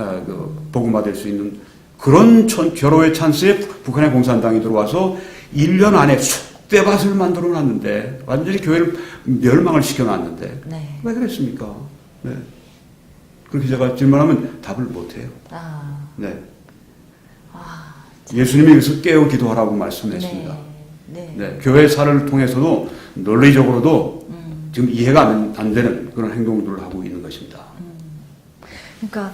복음화될 수 있는 그런 절호의 찬스에 북한의 공산당이 들어와서 1년 안에 쑥대밭을 만들어 놨는데, 완전히 교회를 멸망을 시켜 놨는데, 네. 왜 그랬습니까? 네. 그렇게 제가 질문하면 답을 못 해요. 네. 예수님이 여기서 깨어 기도하라고 말씀했습니다. 네. 네. 네. 교회사를 통해서도 논리적으로도 지금 이해가 안 되는 그런 행동들을 하고 있는 것입니다. 그러니까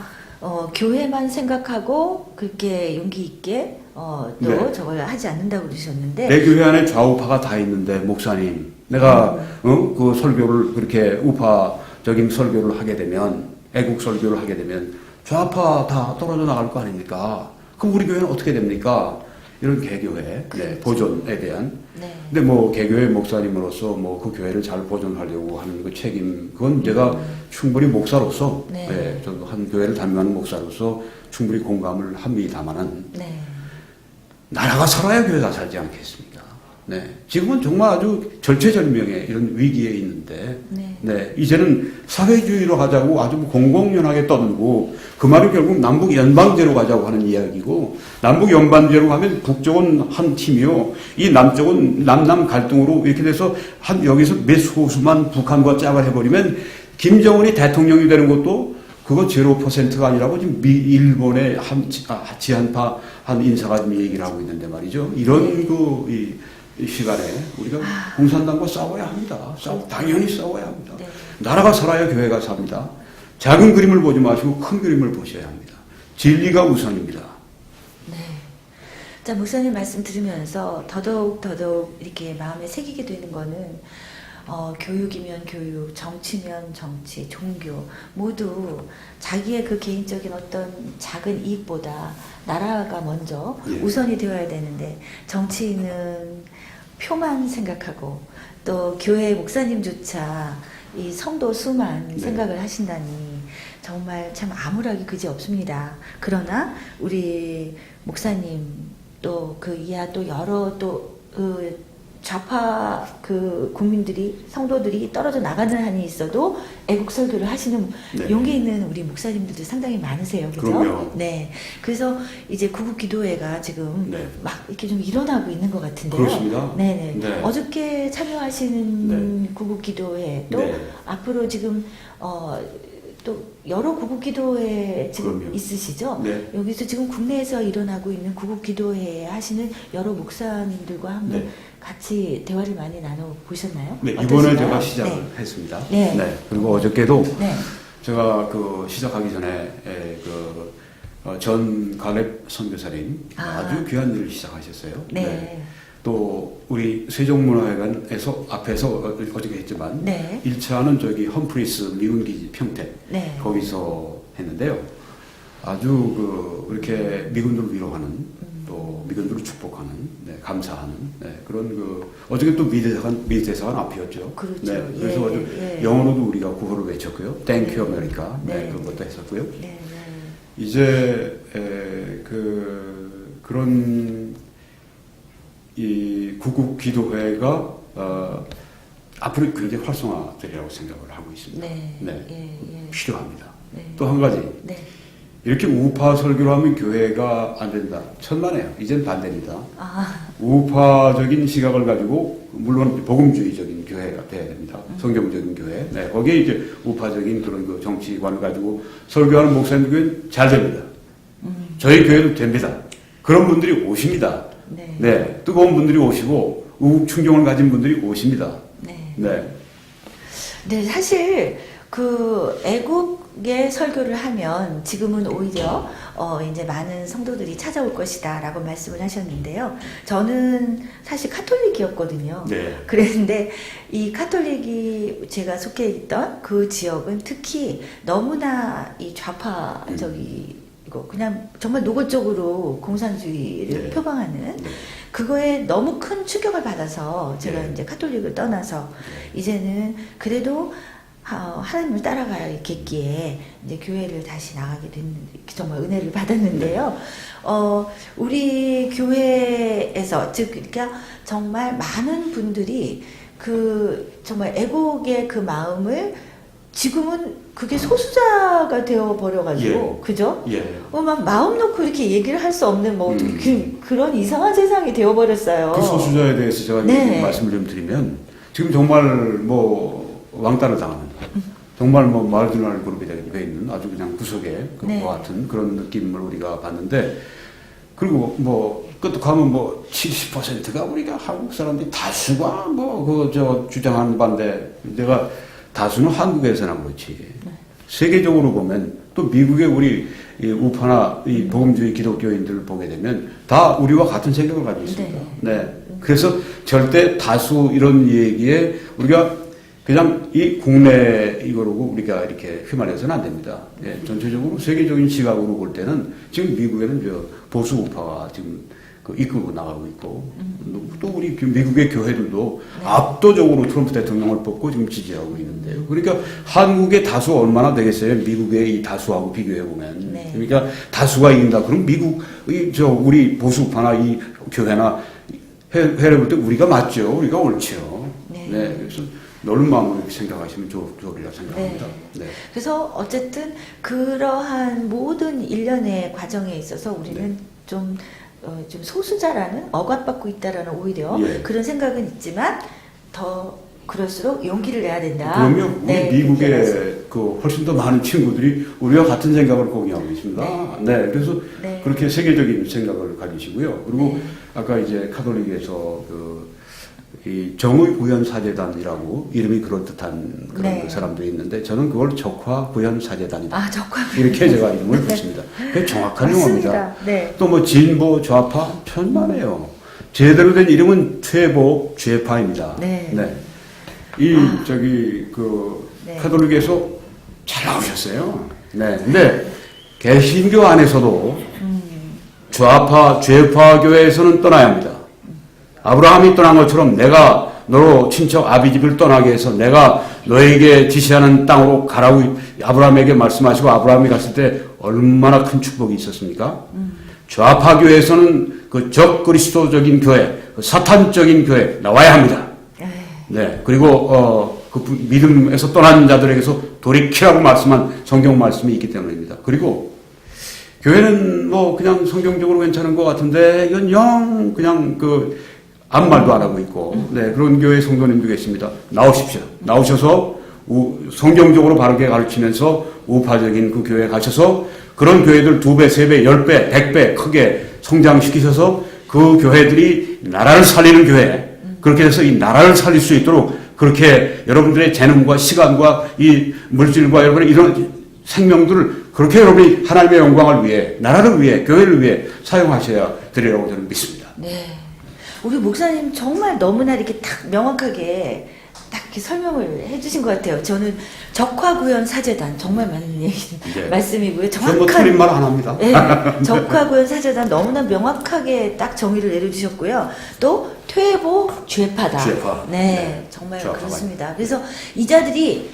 교회만 생각하고 그렇게 용기 있게 또 네. 저걸 하지 않는다고 그러셨는데, 내 교회 안에 좌우파가 다 있는데, 목사님, 내가 그 설교를 그렇게 우파적인 설교를 하게 되면, 애국 설교를 하게 되면 좌파 다 떨어져 나갈 거 아닙니까? 그럼 우리 교회는 어떻게 됩니까? 이런 개교회, 그렇죠. 네, 보존에 대한. 네. 근데 뭐 개교회 목사님으로서 뭐 그 교회를 잘 보존하려고 하는 그 책임, 그건 제가 충분히 목사로서, 네. 네, 저도 한 교회를 담임하는 목사로서 충분히 공감을 합니다만은, 네. 나라가 살아야 교회가 살지 않겠습니까? 네. 지금은 정말 아주 절체절명의 이런 위기에 있는데, 네. 네. 이제는 사회주의로 가자고 아주 공공연하게 떠들고, 그 말이 결국 남북 연방제로 가자고 하는 이야기고, 남북 연방제로 가면 북쪽은 한 팀이요, 이 남쪽은 남남 갈등으로 이렇게 돼서 여기서 몇 소수만 북한과 짝을 해버리면 김정은이 대통령이 되는 것도 그거 0%가 아니라고 지금 일본의 지한파 한 인사가 지금 얘기를 하고 있는데 말이죠. 이런 이 시간에 우리가 공산당과 싸워야 합니다. 당연히 싸워야 합니다. 네. 나라가 살아야 교회가 삽니다. 작은 그림을 보지 마시고 큰 그림을 보셔야 합니다. 진리가 우선입니다. 네. 자, 목사님 말씀 들으면서 더더욱 이렇게 마음에 새기게 되는 거는, 교육이면 교육, 정치면 정치, 종교 모두 자기의 그 개인적인 어떤 작은 이익보다 나라가 먼저, 예. 우선이 되어야 되는데, 정치인은 표만 생각하고 또 교회 목사님조차 이 성도 수만, 네. 생각을 하신다니 정말 참 암울하기 그지 없습니다. 그러나 우리 목사님 또 그 이하 또 여러 또 좌파 그 국민들이 성도들이 떨어져 나가는 한이 있어도 애국 설교를 하시는 네. 용기 있는 우리 목사님들도 상당히 많으세요, 그죠? 그럼요. 네, 그래서 이제 구국 기도회가 지금 네. 막 이렇게 좀 일어나고 있는 것 같은데요. 그렇습니다. 네네. 네. 어저께 참여하시는 구국 기도회 또 네. 앞으로 지금 또 여러 구국 기도회 지금 그럼요. 있으시죠? 네. 여기서 지금 국내에서 일어나고 있는 구국 기도회 하시는 여러 목사님들과 한번 네. 같이 대화를 많이 나눠 보셨나요? 네, 어떠신가요? 이번에 제가 시작을 네. 했습니다. 네. 그리고 어저께도 네. 제가 그 시작하기 전에 전 갈렙 선교사님 아주 귀한 일을 시작하셨어요. 네. 또 우리 세종문화회관에서 앞에서 어저께 했지만 네. 1차는 저기 험프리스 미군기지 평택 네. 거기서 했는데요. 아주 이렇게 미군들을 위로하는 또 미군들을 축복하는 감사하는 그런 어저께 또 미대사관 앞이었죠. 그렇죠. 네, 그래서 영어로도 우리가 구호를 외쳤고요. Thank you America. 그런 것도 했었고요. 네. 이제 그런 이 구국 기도회가 앞으로 굉장히 활성화되리라고 생각을 하고 있습니다. 필요합니다. 또 한 가지 이렇게 우파 설교를 하면 교회가 안 된다. 천만에요. 이젠 반대입니다. 우파적인 시각을 가지고 물론 복음주의적인 교회가 돼야 됩니다. 성경적인 교회. 거기에 이제 우파적인 그런 그 정치관을 가지고 설교하는 목사님 교회는 잘 됩니다. 저희 교회도 됩니다. 그런 분들이 오십니다. 뜨거운 분들이 오시고 우국 충정을 가진 분들이 오십니다. 사실 그 애국의 설교를 하면 지금은 오히려 이제 많은 성도들이 찾아올 것이다라고 말씀을 하셨는데요. 저는 사실 카톨릭이었거든요. 그랬는데 이 카톨릭이 제가 속해 있던 그 지역은 특히 너무나 이 좌파적이고 그냥 정말 노골적으로 공산주의를 표방하는 그거에 너무 큰 충격을 받아서 제가 이제 카톨릭을 떠나서 이제는 그래도 하나님을 따라가겠기에 이제 교회를 다시 나가게 된 정말 은혜를 받았는데요. 우리 교회에서 즉 그러니까 정말 많은 분들이 그 정말 애국의 그 마음을 지금은 그게 소수자가 되어 버려가지고 그죠? 막 마음 놓고 이렇게 얘기를 할 수 없는 뭐 그런 이상한 세상이 되어 버렸어요. 그 소수자에 대해서 제가 말씀을 좀 드리면 지금 정말 뭐 왕따를 당하는 정말 뭐 마르지널 그룹이 되어 있는 아주 그냥 구석에 그와 같은 그런 느낌을 우리가 봤는데 그리고 뭐 끄떡하면 뭐 70%가 우리가 한국 사람들이 다수가 뭐 주장하는 반대 내가 다수는 한국에서나 그렇지 세계적으로 보면 또 미국의 우리 이 우파나 이 복음주의 기독교인들을 보게 되면 다 우리와 같은 생각을 가지고 있습니다. 그래서 절대 다수 이런 얘기에 우리가 그냥 이 국내 이거로고 우리가 이렇게 휘말려서는 안 됩니다. 전체적으로 세계적인 시각으로 볼 때는 지금 미국에는 보수 우파가 지금 이끌고 나가고 있고 또 우리 미국의 교회들도 압도적으로 트럼프 대통령을 뽑고 지금 지지하고 있는데요. 그러니까 한국의 다수 얼마나 되겠어요? 미국의 이 다수하고 비교해 보면. 그러니까 다수가 이긴다. 그럼 우리 보수 우파나 이 교회나 회를 볼 때 우리가 맞죠. 우리가 옳죠. 그래서 넓은 마음으로 이렇게 생각하시면 좋으리라 생각합니다. 그래서 어쨌든 그러한 모든 일련의 과정에 있어서 우리는 좀 소수자라는 억압받고 있다라는 오히려 그런 생각은 있지만 더 그럴수록 용기를 내야 된다. 그럼요. 우리 미국의 훨씬 더 많은 친구들이 우리와 같은 생각을 공유하고 있습니다. 그래서 그렇게 세계적인 생각을 가지시고요. 그리고 아까 이제 카톨릭에서 이 정의 구현 사제단이라고 이름이 그럴듯한 그런 사람들이 있는데 저는 그걸 적화 구현 사제단이다. 이렇게 제가 이름을 붙입니다. 그게 정확한 용어입니다. 또 뭐 진보 좌파 천만에요. 제대로 된 이름은 퇴보 죄파입니다. 카톨릭에서 잘 나오셨어요. 근데 개신교 안에서도 좌파 죄파 교회에서는 떠나야 합니다. 아브라함이 떠난 것처럼 내가 너로 친척 아비집을 떠나게 해서 내가 너에게 지시하는 땅으로 가라고 아브라함에게 말씀하시고 아브라함이 갔을 때 얼마나 큰 축복이 있었습니까? 좌파 교회에서는 그 적그리스도적인 교회, 사탄적인 교회 나와야 합니다. 네. 그리고 그 믿음에서 떠난 자들에게서 돌이키라고 말씀한 성경 말씀이 있기 때문입니다. 그리고 교회는 뭐 그냥 성경적으로 괜찮은 것 같은데 이건 영 그냥 그 아무 말도 안 하고 있고 네 그런 교회 성도님도 계십니다. 나오십시오. 나오셔서 성경적으로 바르게 가르치면서 우파적인 그 교회에 가셔서 그런 교회들 2배, 3배, 10배, 100배 크게 성장시키셔서 그 교회들이 나라를 살리는 교회 그렇게 해서 이 나라를 살릴 수 있도록 그렇게 여러분들의 재능과 시간과 이 물질과 여러분의 이런 생명들을 그렇게 여러분이 하나님의 영광을 위해 나라를 위해 교회를 위해 사용하셔야 되리라고 저는 믿습니다. 네. 우리 목사님 정말 너무나 이렇게 딱 명확하게 딱 이렇게 설명을 해주신 것 같아요. 저는 적화구현 사제단 정말 맞는 얘기 네. 말씀이고요. 정확한 뭐 틀린 말 안 합니다. 네, 적화구현 사제단 너무나 명확하게 딱 정의를 내려주셨고요. 또 퇴보 죄파다. 죄파. 네, 네. 정말 죄파. 그렇습니다. 그래서 이 자들이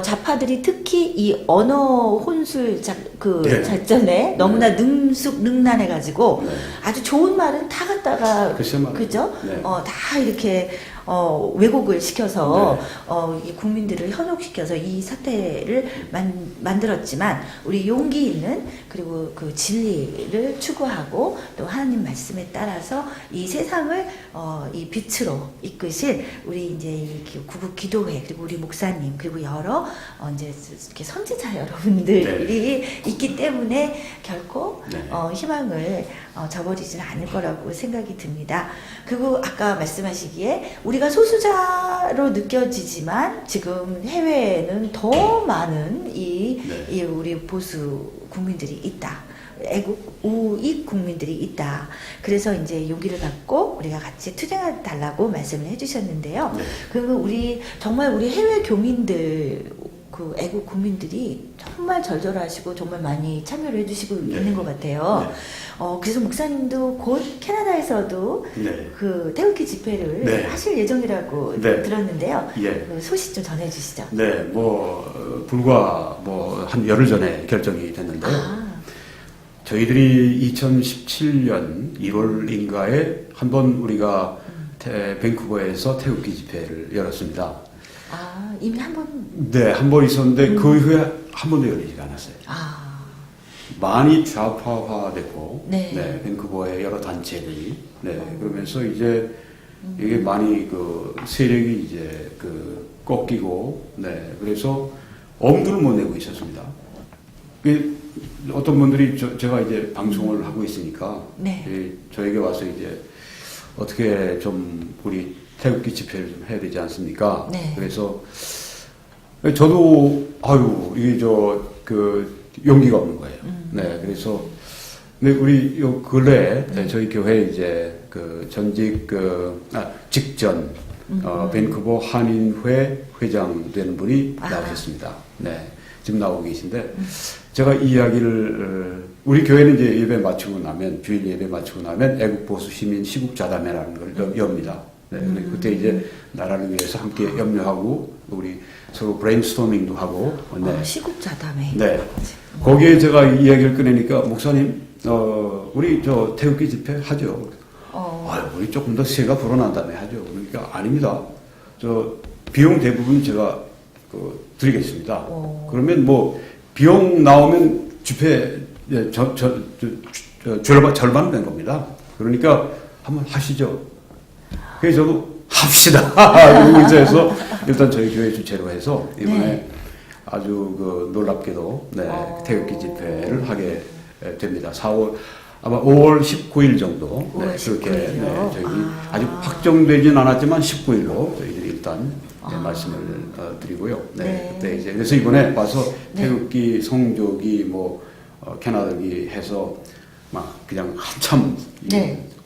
좌파들이 특히 이 언어 혼술 네. 작전에 너무나 네. 능숙능란해가지고 네. 아주 좋은 말은 다 갖다가 그죠? 네. 다 이렇게 왜곡을 시켜서 네. 이 국민들을 현혹시켜서 이 사태를 만들었지만 우리 용기 있는 그리고 그 진리를 추구하고 또 하나님 말씀에 따라서 이 세상을 이 빛으로 이끄실 우리 이제 이 구국 기도회 그리고 우리 목사님 그리고 여러 이제 이렇게 선지자 여러분들이 네. 있기 때문에 결코 네. 희망을 저버리지는 않을 거라고 생각이 듭니다. 그리고 아까 말씀하시기에 우리가 소수자로 느껴지지만 지금 해외에는 더 많은 이 우리 보수 국민들이 있다. 애국 우익 국민들이 있다. 그래서 이제 용기를 갖고 우리가 같이 투쟁해 달라고 말씀을 해주셨는데요. 네. 그러면 정말 우리 해외 교민들 그 애국 국민들이 정말 절절하시고 정말 많이 참여를 해주시고 있는 것 같아요. 네. 그래서 목사님도 곧 캐나다에서도 그 태극기 집회를 하실 예정이라고 들었는데요. 그 소식 좀 전해주시죠. 네, 불과 한 열흘 전에 결정이 됐는데요. 저희들이 2017년 1월인가에 한번 우리가 밴쿠버에서 태극기 집회를 열었습니다. 이미 한 번? 네, 한 번 있었는데 그 이후에 한 번도 열리지 않았어요. 많이 좌파화됐고, 밴쿠버의 여러 단체들이, 그러면서 이제 이게 많이 그 세력이 이제 꺾이고, 그래서 엄두를 못 내고 있었습니다. 어떤 분들이 제가 이제 방송을 하고 있으니까, 저에게 와서 이제 어떻게 좀 우리 태극기 집회를 좀 해야 되지 않습니까? 그래서 저도 이게 용기가 없는 거예요. 그래서 근데 우리 요 근래 저희 교회 이제 직전 밴쿠버 한인회 회장 되는 분이 나오셨습니다. 지금 나오고 계신데 제가 이 이야기를 우리 교회는 이제 예배 마치고 나면 주일 예배 마치고 나면 애국 보수 시민 시국 자담회라는 걸 엽니다. 그때 이제 나라를 위해서 함께 염려하고 우리 서로 브레인스토밍도 하고 시국자담회. 거기에 제가 이 이야기를 꺼내니까 목사님 우리 태극기 집회 하죠. 우리 조금 더 세가 불어난 다음에 하죠. 그러니까 아닙니다. 비용 대부분 제가 드리겠습니다. 그러면 비용 나오면 집회 절반 된 겁니다. 그러니까 한번 하시죠. 그래서 저도 합시다. 그리고 의자에서 일단 저희 교회 주최로 해서 이번에 아주 놀랍게도 태극기 집회를 하게 됩니다. 아마 5월 19일 정도 그렇게 저희 아직 확정되진 않았지만 19일로 저희들이 일단 말씀을 드리고요. 그때 이제 그래서 이번에 와서 태극기 성조기 캐나다기 해서 막 그냥 한참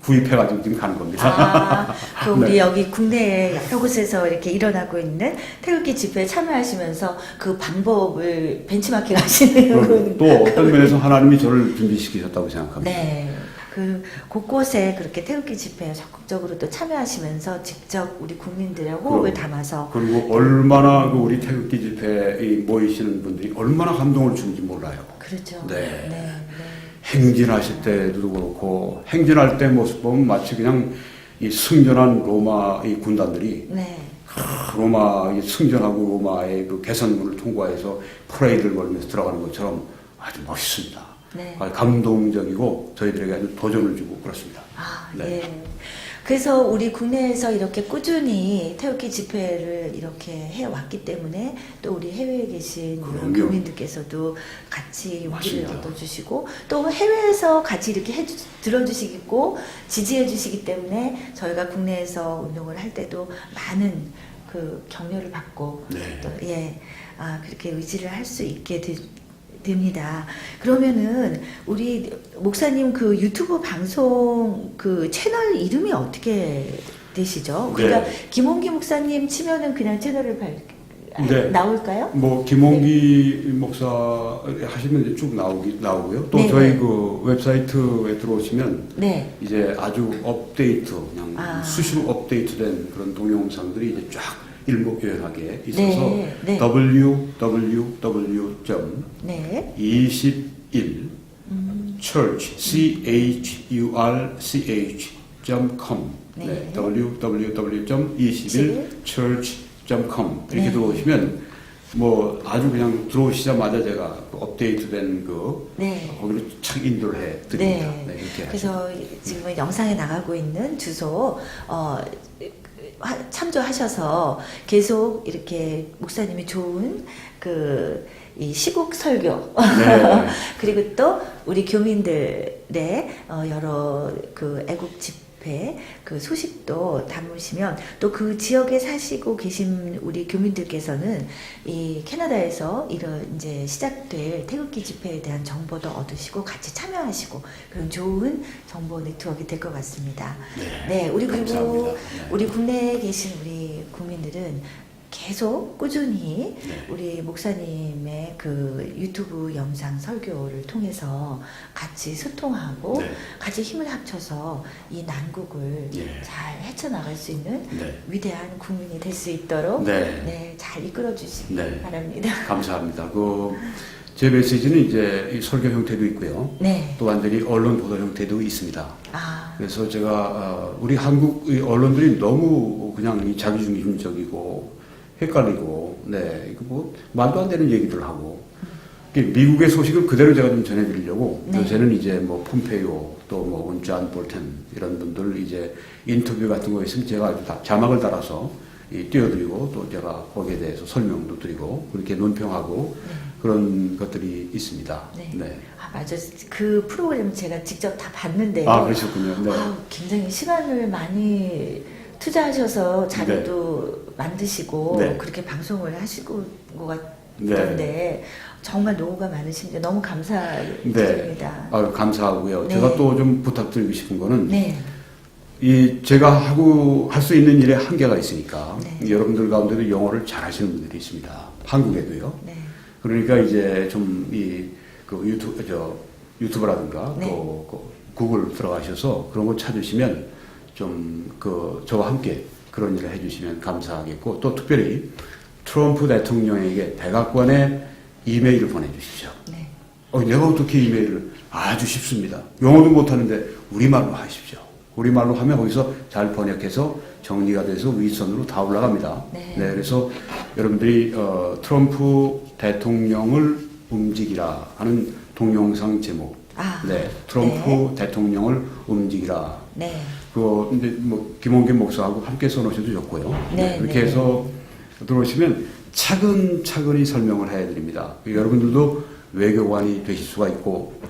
구입해가지고 지금 가는 겁니다. 우리 여기 국내에 여러 곳에서 이렇게 일어나고 있는 태극기 집회에 참여하시면서 그 방법을 벤치마킹 하시는 또 어떤 면에서 하나님이 저를 준비시키셨다고 생각합니다. 곳곳에 그렇게 태극기 집회에 적극적으로 또 참여하시면서 직접 우리 국민들의 호흡을 담아서 그리고 얼마나 우리 태극기 집회에 모이시는 분들이 얼마나 감동을 주는지 몰라요. 그렇죠. 행진하실 때도 그렇고 행진할 때 모습 보면 마치 그냥 이 승전한 로마 이 군단들이 네. 로마 승전하고 로마의 그 개선문을 통과해서 퍼레이드를 걸면서 들어가는 것처럼 아주 멋있습니다. 네. 아주 감동적이고 저희들에게 아주 도전을 주고 그렇습니다. 아, 네. 예. 그래서 우리 국내에서 이렇게 꾸준히 태극기 집회를 이렇게 해왔기 때문에 또 우리 해외에 계신 이런 그럼요. 교민들께서도 같이 용기를 맞습니다. 얻어주시고 또 해외에서 같이 이렇게 들어주시고 지지해주시기 때문에 저희가 국내에서 운동을 할 때도 많은 그 격려를 받고 네. 또 그렇게 의지를 할 수 있게 됩니다. 그러면은 우리 목사님 그 유튜브 방송 그 채널 이름이 어떻게 되시죠? 우리가 네. 김홍기 목사님 치면은 그냥 채널을 네. 나올까요? 뭐 김홍기 목사 하시면 이제 쭉 나오고요. 또 네, 저희 네. 그 웹사이트에 들어오시면 네. 이제 아주 업데이트 그냥 수시로 업데이트된 그런 동영상들이 이제 쫙 일목요연하게 있어서 네, 네. 네. www.21 church church.com 네. www.21church.com 이렇게 네. 들어오시면 뭐 아주 그냥 들어오시자마자 제가 그 업데이트된 네. 거기로 착 인도를 해 드립니다. 네. 네, 이렇게 그래서 지금 영상에 나가고 있는 주소 참조하셔서 계속 이렇게 목사님이 좋은 이 시국 설교 네. 그리고 또 우리 교민들의 여러 그 애국 집회 그 소식도 담으시면 또 그 지역에 사시고 계신 우리 교민들께서는 이 캐나다에서 이런 이제 시작될 태극기 집회에 대한 정보도 얻으시고 같이 참여하시고 그런 좋은 정보 네트워크가 될 것 같습니다. 네, 우리 그리고 감사합니다. 네. 우리 국내에 계신 우리 국민들은 계속 꾸준히 우리 목사님의 그 유튜브 영상 설교를 통해서 같이 소통하고 같이 힘을 합쳐서 이 난국을 잘 헤쳐나갈 수 있는 위대한 국민이 될 수 있도록 잘 이끌어 주시기 바랍니다. 감사합니다. 제 메시지는 이제 이 설교 형태도 있고요. 또 완전히 언론 보도 형태도 있습니다. 그래서 제가 우리 한국 언론들이 너무 그냥 자기중심적이고 헷갈리고, 이거 뭐 말도 안 되는 얘기들 하고, 미국의 소식을 그대로 제가 좀 전해드리려고 요새는 이제 뭐 폼페이오 또 뭐 존 볼턴 이런 분들 이제 인터뷰 같은 거 있으면 제가 아주 다 자막을 달아서 띄워드리고 또 제가 거기에 대해서 설명도 드리고 그렇게 논평하고 그런 것들이 있습니다. 맞아. 그 프로그램 제가 직접 다 봤는데요. 그러셨군요. 네. 굉장히 시간을 많이 투자하셔서 자료도 만드시고 그렇게 방송을 하시고 것 같던데 정말 노고가 많으신데 너무 감사드립니다. 감사하고요. 제가 또 좀 부탁드리고 싶은 거는 제가 할 수 있는 일에 한계가 있으니까 여러분들 가운데도 영어를 잘 하시는 분들이 있습니다. 한국에도요. 그러니까 이제 좀 유튜브라든가 또 구글 들어가셔서 그런 거 찾으시면 좀 저와 함께 그런 일을 해주시면 감사하겠고 또 특별히 트럼프 대통령에게 백악관에 이메일을 보내주십시오. 내가 어떻게 이메일을 아주 쉽습니다. 영어도 못하는데 우리말로 하십시오. 우리말로 하면 거기서 잘 번역해서 정리가 돼서 윗선으로 다 올라갑니다. 그래서 여러분들이 트럼프 대통령을 움직이라 하는 동영상 제목. 트럼프 대통령을 움직이라. 근데 뭐 김홍균 목사하고 함께 써놓으셔도 좋고요. 그렇게 해서 들어오시면 차근차근히 설명을 해드립니다. 여러분들도 외교관이 되실 수가 있고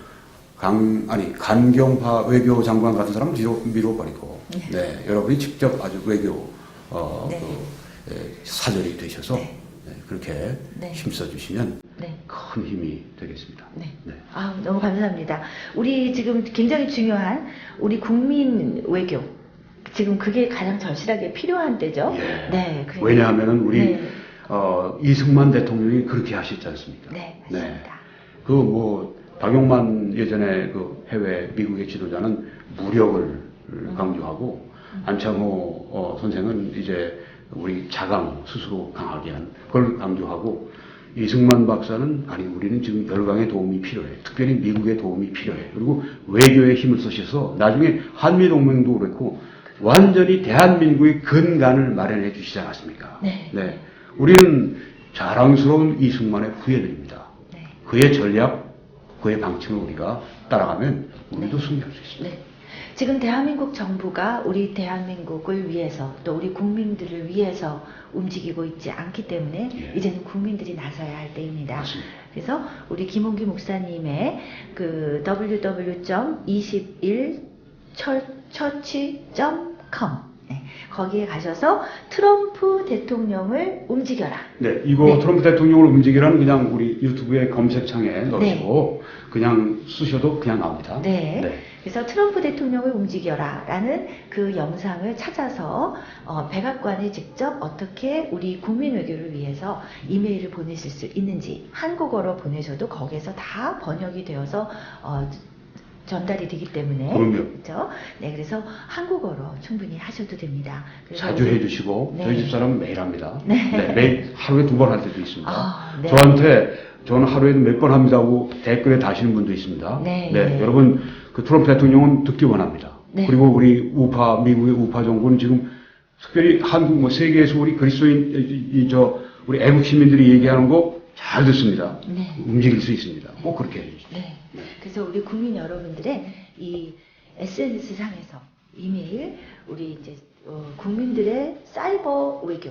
간경파 외교장관 같은 사람은 뒤로 밀어버리고 여러분이 직접 아주 외교 사절이 되셔서 그렇게 힘써주시면 큰 힘이 되겠습니다. 너무 감사합니다. 우리 지금 굉장히 중요한 우리 국민 외교 지금 그게 가장 절실하게 필요한 때죠. 왜냐하면 우리 이승만 대통령이 그렇게 하셨지 않습니까? 맞습니다. 박용만 예전에 해외 미국의 지도자는 무력을 강조하고 안창호 선생은 이제 우리 자강 스스로 강하게 한 그걸 강조하고 이승만 박사는 우리는 지금 열강의 도움이 필요해. 특별히 미국의 도움이 필요해. 그리고 외교에 힘을 쓰셔서 나중에 한미동맹도 그렇고 완전히 대한민국의 근간을 마련해 주시지 않았습니까? 네. 네. 우리는 자랑스러운 이승만의 후예들입니다. 네. 그의 전략, 그의 방침을 우리가 따라가면 우리도 승리할 수 있습니다. 네. 지금 대한민국 정부가 우리 대한민국을 위해서 또 우리 국민들을 위해서 움직이고 있지 않기 때문에 예. 이제는 국민들이 나서야 할 때입니다. 맞습니다. 그래서 우리 김홍기 목사님의 그 www.21church.com 거기에 가셔서 트럼프 대통령을 움직여라. 네, 이거 네. 트럼프 대통령을 움직이라는 그냥 우리 유튜브의 검색창에 넣으시고 그냥 쓰셔도 그냥 나옵니다. 네. 네. 그래서 트럼프 대통령을 움직여라 라는 그 영상을 찾아서 백악관에 직접 어떻게 우리 국민 외교를 위해서 이메일을 보내실 수 있는지 한국어로 보내셔도 거기에서 다 번역이 되어서 전달이 되기 때문에 그럼요. 그렇죠? 네, 그래서 한국어로 충분히 하셔도 됩니다. 그래서 자주 해주시고 네. 저희 집사람은 매일 합니다. 네. 네, 매일 하루에 2번 할 때도 있습니다. 아, 네. 저는 하루에도 몇 번 합니다 하고 댓글에 다시는 분도 있습니다. 네. 여러분 그 트럼프 대통령은 듣기 원합니다. 네. 그리고 우리 미국의 우파 정부는 지금 특별히 한국 세계에서 우리 그리스도인 우리 애국 시민들이 얘기하는 거 잘 듣습니다. 네. 움직일 수 있습니다. 꼭 그렇게 해주시죠. 네. 그래서 우리 국민 여러분들의 이 SNS 상에서 이메일, 우리 이제 국민들의 사이버 외교,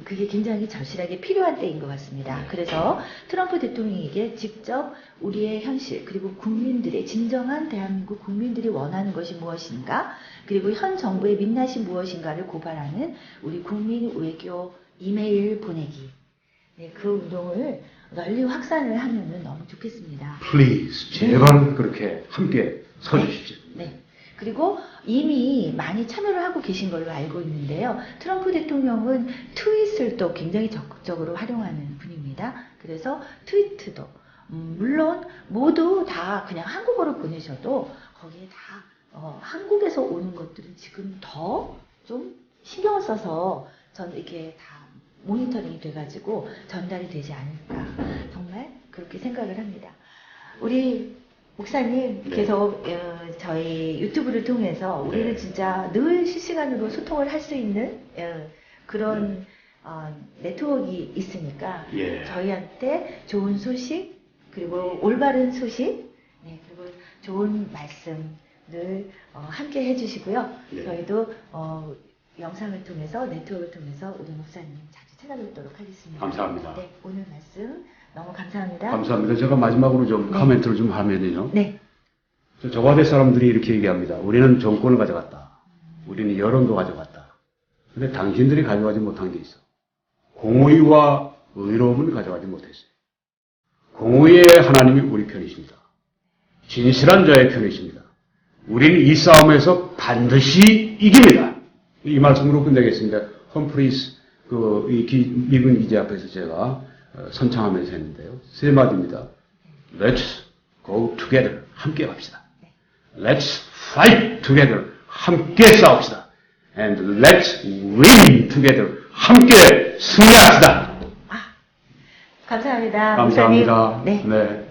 그게 굉장히 절실하게 필요한 때인 것 같습니다. 그래서 트럼프 대통령에게 직접 우리의 현실, 그리고 국민들의 진정한 대한민국 국민들이 원하는 것이 무엇인가, 그리고 현 정부의 민낯이 무엇인가를 고발하는 우리 국민 외교 이메일 보내기. 네, 그 운동을 널리 확산을 하면은 너무 좋겠습니다. Please, 제발 그렇게 함께 서주십시오. 네. 그리고 이미 많이 참여를 하고 계신 걸로 알고 있는데요. 트럼프 대통령은 트윗을 또 굉장히 적극적으로 활용하는 분입니다. 그래서 트위트도 물론 모두 다 그냥 한국어로 보내셔도 거기에 다 한국에서 오는 것들은 지금 더 좀 신경을 써서 전 이렇게 다 모니터링이 돼가지고 전달이 되지 않을까 정말 그렇게 생각을 합니다. 우리 목사님 계속 저희 유튜브를 통해서 우리는 진짜 늘 실시간으로 소통을 할 수 있는 그런 네트워크가 있으니까 저희한테 좋은 소식 그리고 올바른 소식 그리고 좋은 말씀 늘 함께 해주시고요. 저희도 영상을 통해서 네트워크를 통해서 우리 목사님 자주 찾아뵙도록 하겠습니다. 감사합니다. 네, 오늘 말씀 너무 감사합니다. 감사합니다. 제가 마지막으로 좀 코멘트를 좀 하면요. 네. 저과대 사람들이 이렇게 얘기합니다. 우리는 정권을 가져갔다. 우리는 여론도 가져갔다. 근데 당신들이 가져가지 못한 게 있어. 공의와 의로움을 가져가지 못했어요. 공의의 하나님이 우리 편이십니다. 진실한 자의 편이십니다. 우리는 이 싸움에서 반드시 이깁니다. 이 말씀으로 끝내겠습니다. 험프리스 미군 기지 앞에서 제가 선창하면서 했는데요. 3마디입니다. Let's go together. 함께 갑시다. Let's fight together. 함께 싸웁시다. And let's win together. 함께 승리합시다. 감사합니다. 감사합니다. 목사님. 네. 네.